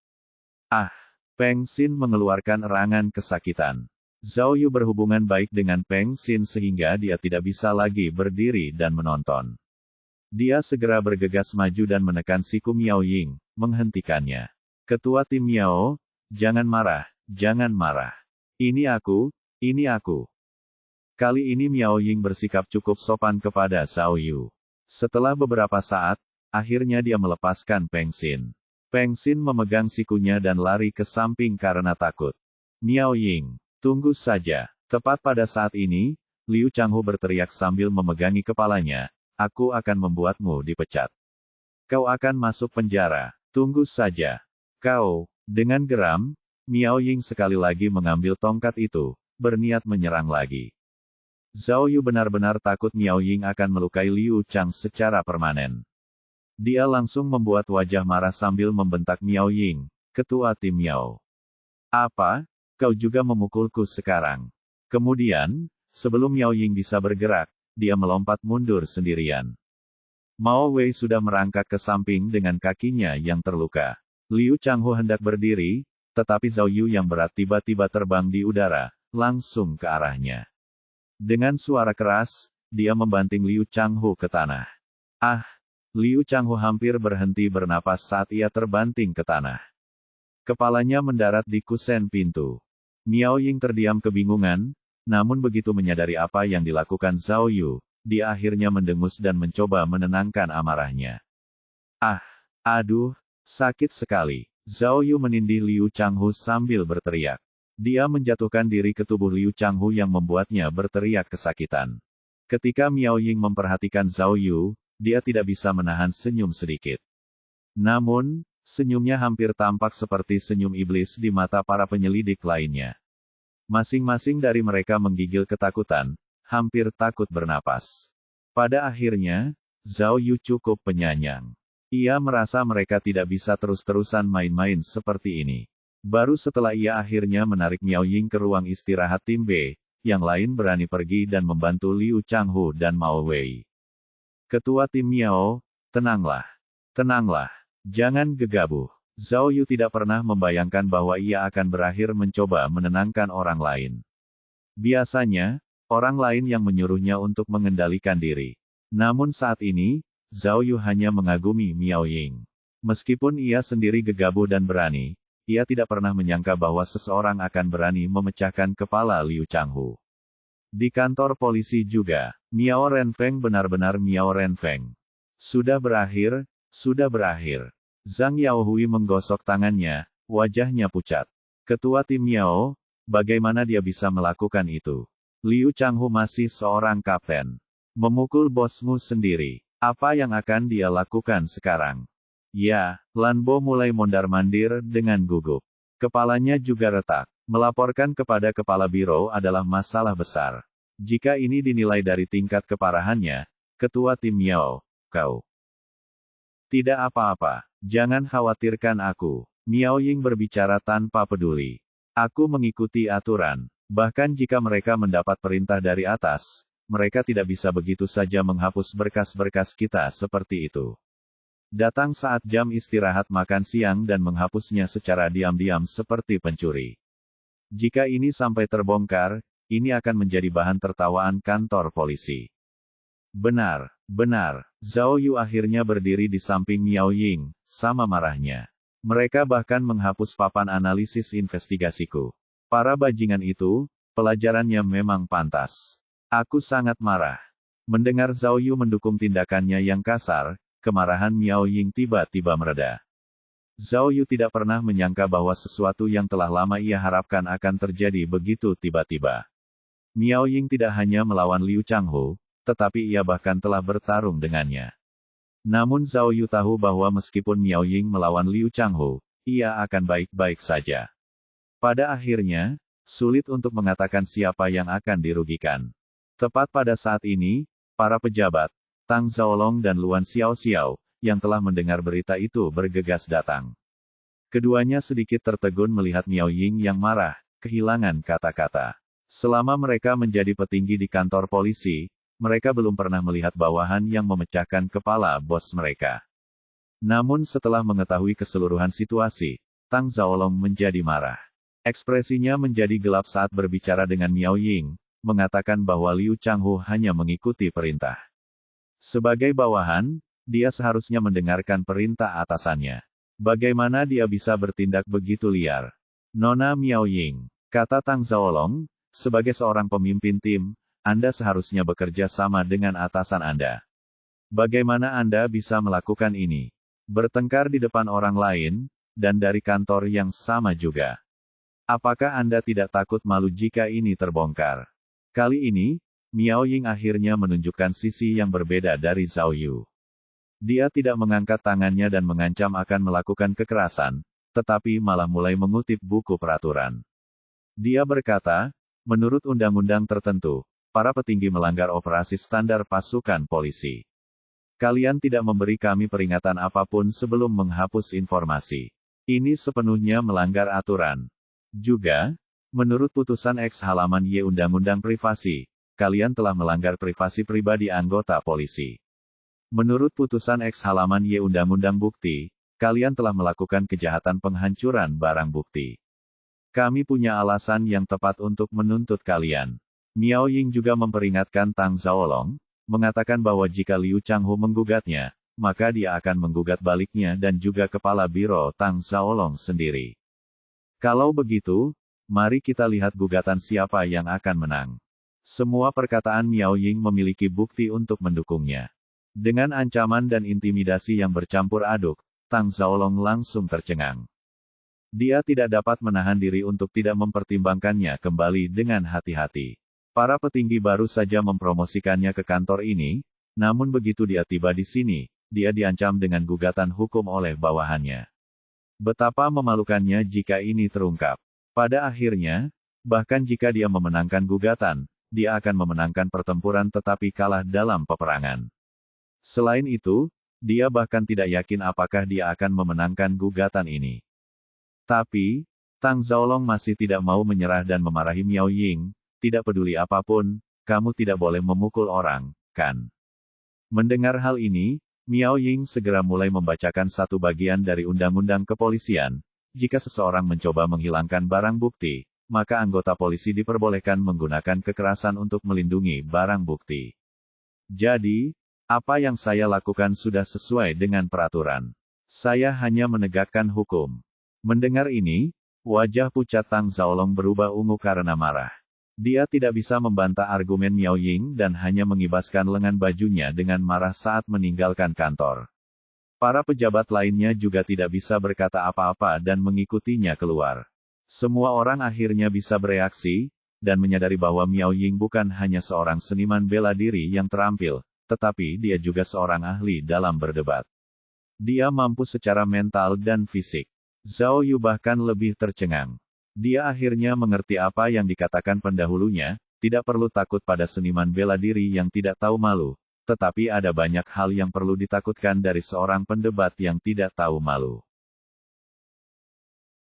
Ah! Peng Xin mengeluarkan erangan kesakitan. Zhao Yu berhubungan baik dengan Peng Xin sehingga dia tidak bisa lagi berdiri dan menonton. Dia segera bergegas maju dan menekan siku Miao Ying, menghentikannya. Ketua tim Miao, jangan marah, jangan marah. Ini aku, ini aku. Kali ini Miao Ying bersikap cukup sopan kepada Zhao Yu. Setelah beberapa saat, akhirnya dia melepaskan Peng Xin. Peng Xin memegang sikunya dan lari ke samping karena takut. Miao Ying, tunggu saja. Tepat pada saat ini, Liu Changhu berteriak sambil memegangi kepalanya, aku akan membuatmu dipecat. Kau akan masuk penjara. Tunggu saja. Kau, dengan geram, Miao Ying sekali lagi mengambil tongkat itu, berniat menyerang lagi. Zhao Yu benar-benar takut Miao Ying akan melukai Liu Chang secara permanen. Dia langsung membuat wajah marah sambil membentak Miao Ying, ketua tim Miao. Apa? Kau juga memukulku sekarang. Kemudian, sebelum Miao Ying bisa bergerak, dia melompat mundur sendirian. Mao Wei sudah merangkak ke samping dengan kakinya yang terluka. Liu Changhu hendak berdiri, tetapi Zhao Yu yang berat tiba-tiba terbang di udara, langsung ke arahnya. Dengan suara keras, dia membanting Liu Changhu ke tanah. Ah! Liu Changhu hampir berhenti bernapas saat ia terbanting ke tanah. Kepalanya mendarat di kusen pintu. Miao Ying terdiam kebingungan, namun begitu menyadari apa yang dilakukan Zhao Yu, dia akhirnya mendengus dan mencoba menenangkan amarahnya. Ah! Aduh! Sakit sekali. Zhao Yu menindih Liu Changhu sambil berteriak. Dia menjatuhkan diri ke tubuh Liu Changhu yang membuatnya berteriak kesakitan. Ketika Miao Ying memperhatikan Zhao Yu, dia tidak bisa menahan senyum sedikit. Namun, senyumnya hampir tampak seperti senyum iblis di mata para penyelidik lainnya. Masing-masing dari mereka menggigil ketakutan, hampir takut bernapas. Pada akhirnya, Zhao Yu cukup penyayang. Ia merasa mereka tidak bisa terus-terusan main-main seperti ini. Baru setelah ia akhirnya menarik Miao Ying ke ruang istirahat tim B, yang lain berani pergi dan membantu Liu Changhu dan Mao Wei. Ketua tim Miao, tenanglah. Tenanglah. Jangan gegabah. Zhao Yu tidak pernah membayangkan bahwa ia akan berakhir mencoba menenangkan orang lain. Biasanya, orang lain yang menyuruhnya untuk mengendalikan diri. Namun saat ini, Zhao Yu hanya mengagumi Miao Ying. Meskipun ia sendiri gegabah dan berani, ia tidak pernah menyangka bahwa seseorang akan berani memecahkan kepala Liu Changhu. Di kantor polisi juga, Miao Renfeng benar-benar Miao Renfeng. Sudah berakhir, sudah berakhir. Zhang Yaohui menggosok tangannya, wajahnya pucat. Ketua tim Miao, bagaimana dia bisa melakukan itu? Liu Changhu masih seorang kapten. Memukul bosmu sendiri. Apa yang akan dia lakukan sekarang? Ya, Lan Bo mulai mondar-mandir dengan gugup. Kepalanya juga retak. Melaporkan kepada kepala biro adalah masalah besar. Jika ini dinilai dari tingkat keparahannya, ketua tim Miao, kau. Tidak apa-apa, jangan khawatirkan aku. Miao Ying berbicara tanpa peduli. Aku mengikuti aturan. Bahkan jika mereka mendapat perintah dari atas, mereka tidak bisa begitu saja menghapus berkas-berkas kita seperti itu. Datang saat jam istirahat makan siang dan menghapusnya secara diam-diam seperti pencuri. Jika ini sampai terbongkar, ini akan menjadi bahan tertawaan kantor polisi. Benar, benar. Zhao Yu akhirnya berdiri di samping Miao Ying, sama marahnya. Mereka bahkan menghapus papan analisis investigasiku. Para bajingan itu, pelajarannya memang pantas. Aku sangat marah. Mendengar Zhao Yu mendukung tindakannya yang kasar, kemarahan Miao Ying tiba-tiba mereda. Zhao Yu tidak pernah menyangka bahwa sesuatu yang telah lama ia harapkan akan terjadi begitu tiba-tiba. Miao Ying tidak hanya melawan Liu Changhu, tetapi ia bahkan telah bertarung dengannya. Namun Zhao Yu tahu bahwa meskipun Miao Ying melawan Liu Changhu, ia akan baik-baik saja. Pada akhirnya, sulit untuk mengatakan siapa yang akan dirugikan. Tepat pada saat ini, para pejabat, Tang Zhaolong dan Luan Xiaoxiao, yang telah mendengar berita itu bergegas datang. Keduanya sedikit tertegun melihat Miao Ying yang marah, kehilangan kata-kata. Selama mereka menjadi petinggi di kantor polisi, mereka belum pernah melihat bawahan yang memecahkan kepala bos mereka. Namun setelah mengetahui keseluruhan situasi, Tang Zhaolong menjadi marah. Ekspresinya menjadi gelap saat berbicara dengan Miao Ying, mengatakan bahwa Liu Changhu hanya mengikuti perintah. Sebagai bawahan, dia seharusnya mendengarkan perintah atasannya. Bagaimana dia bisa bertindak begitu liar? Nona Miao Ying, kata Tang Zhaolong, sebagai seorang pemimpin tim, Anda seharusnya bekerja sama dengan atasan Anda. Bagaimana Anda bisa melakukan ini? Bertengkar di depan orang lain, dan dari kantor yang sama juga. Apakah Anda tidak takut malu jika ini terbongkar? Kali ini, Miao Ying akhirnya menunjukkan sisi yang berbeda dari Zhao Yu. Dia tidak mengangkat tangannya dan mengancam akan melakukan kekerasan, tetapi malah mulai mengutip buku peraturan. Dia berkata, menurut undang-undang tertentu, para petinggi melanggar operasi standar pasukan polisi. Kalian tidak memberi kami peringatan apapun sebelum menghapus informasi. Ini sepenuhnya melanggar aturan. Juga, menurut putusan X halaman Y Undang-Undang Privasi, kalian telah melanggar privasi pribadi anggota polisi. Menurut putusan X halaman Y Undang-Undang Bukti, kalian telah melakukan kejahatan penghancuran barang bukti. Kami punya alasan yang tepat untuk menuntut kalian. Miao Ying juga memperingatkan Tang Zhaolong, mengatakan bahwa jika Liu Changhu menggugatnya, maka dia akan menggugat baliknya dan juga kepala biro Tang Zhaolong sendiri. Kalau begitu, mari kita lihat gugatan siapa yang akan menang. Semua perkataan Miao Ying memiliki bukti untuk mendukungnya. Dengan ancaman dan intimidasi yang bercampur aduk, Tang Zhaolong langsung tercengang. Dia tidak dapat menahan diri untuk tidak mempertimbangkannya kembali dengan hati-hati. Para petinggi baru saja mempromosikannya ke kantor ini, namun begitu dia tiba di sini, dia diancam dengan gugatan hukum oleh bawahannya. Betapa memalukannya jika ini terungkap. Pada akhirnya, bahkan jika dia memenangkan gugatan, dia akan memenangkan pertempuran tetapi kalah dalam peperangan. Selain itu, dia bahkan tidak yakin apakah dia akan memenangkan gugatan ini. Tapi, Tang Zhaolong masih tidak mau menyerah dan memarahi Miao Ying, tidak peduli apapun, kamu tidak boleh memukul orang, kan? Mendengar hal ini, Miao Ying segera mulai membacakan satu bagian dari Undang-Undang Kepolisian. Jika seseorang mencoba menghilangkan barang bukti, maka anggota polisi diperbolehkan menggunakan kekerasan untuk melindungi barang bukti. Jadi, apa yang saya lakukan sudah sesuai dengan peraturan. Saya hanya menegakkan hukum. Mendengar ini, wajah pucat Tang Zhaolong berubah ungu karena marah. Dia tidak bisa membantah argumen Miao Ying dan hanya mengibaskan lengan bajunya dengan marah saat meninggalkan kantor. Para pejabat lainnya juga tidak bisa berkata apa-apa dan mengikutinya keluar. Semua orang akhirnya bisa bereaksi, dan menyadari bahwa Miao Ying bukan hanya seorang seniman bela diri yang terampil, tetapi dia juga seorang ahli dalam berdebat. Dia mampu secara mental dan fisik. Zhao Yu bahkan lebih tercengang. Dia akhirnya mengerti apa yang dikatakan pendahulunya, tidak perlu takut pada seniman bela diri yang tidak tahu malu, tetapi ada banyak hal yang perlu ditakutkan dari seorang pendebat yang tidak tahu malu.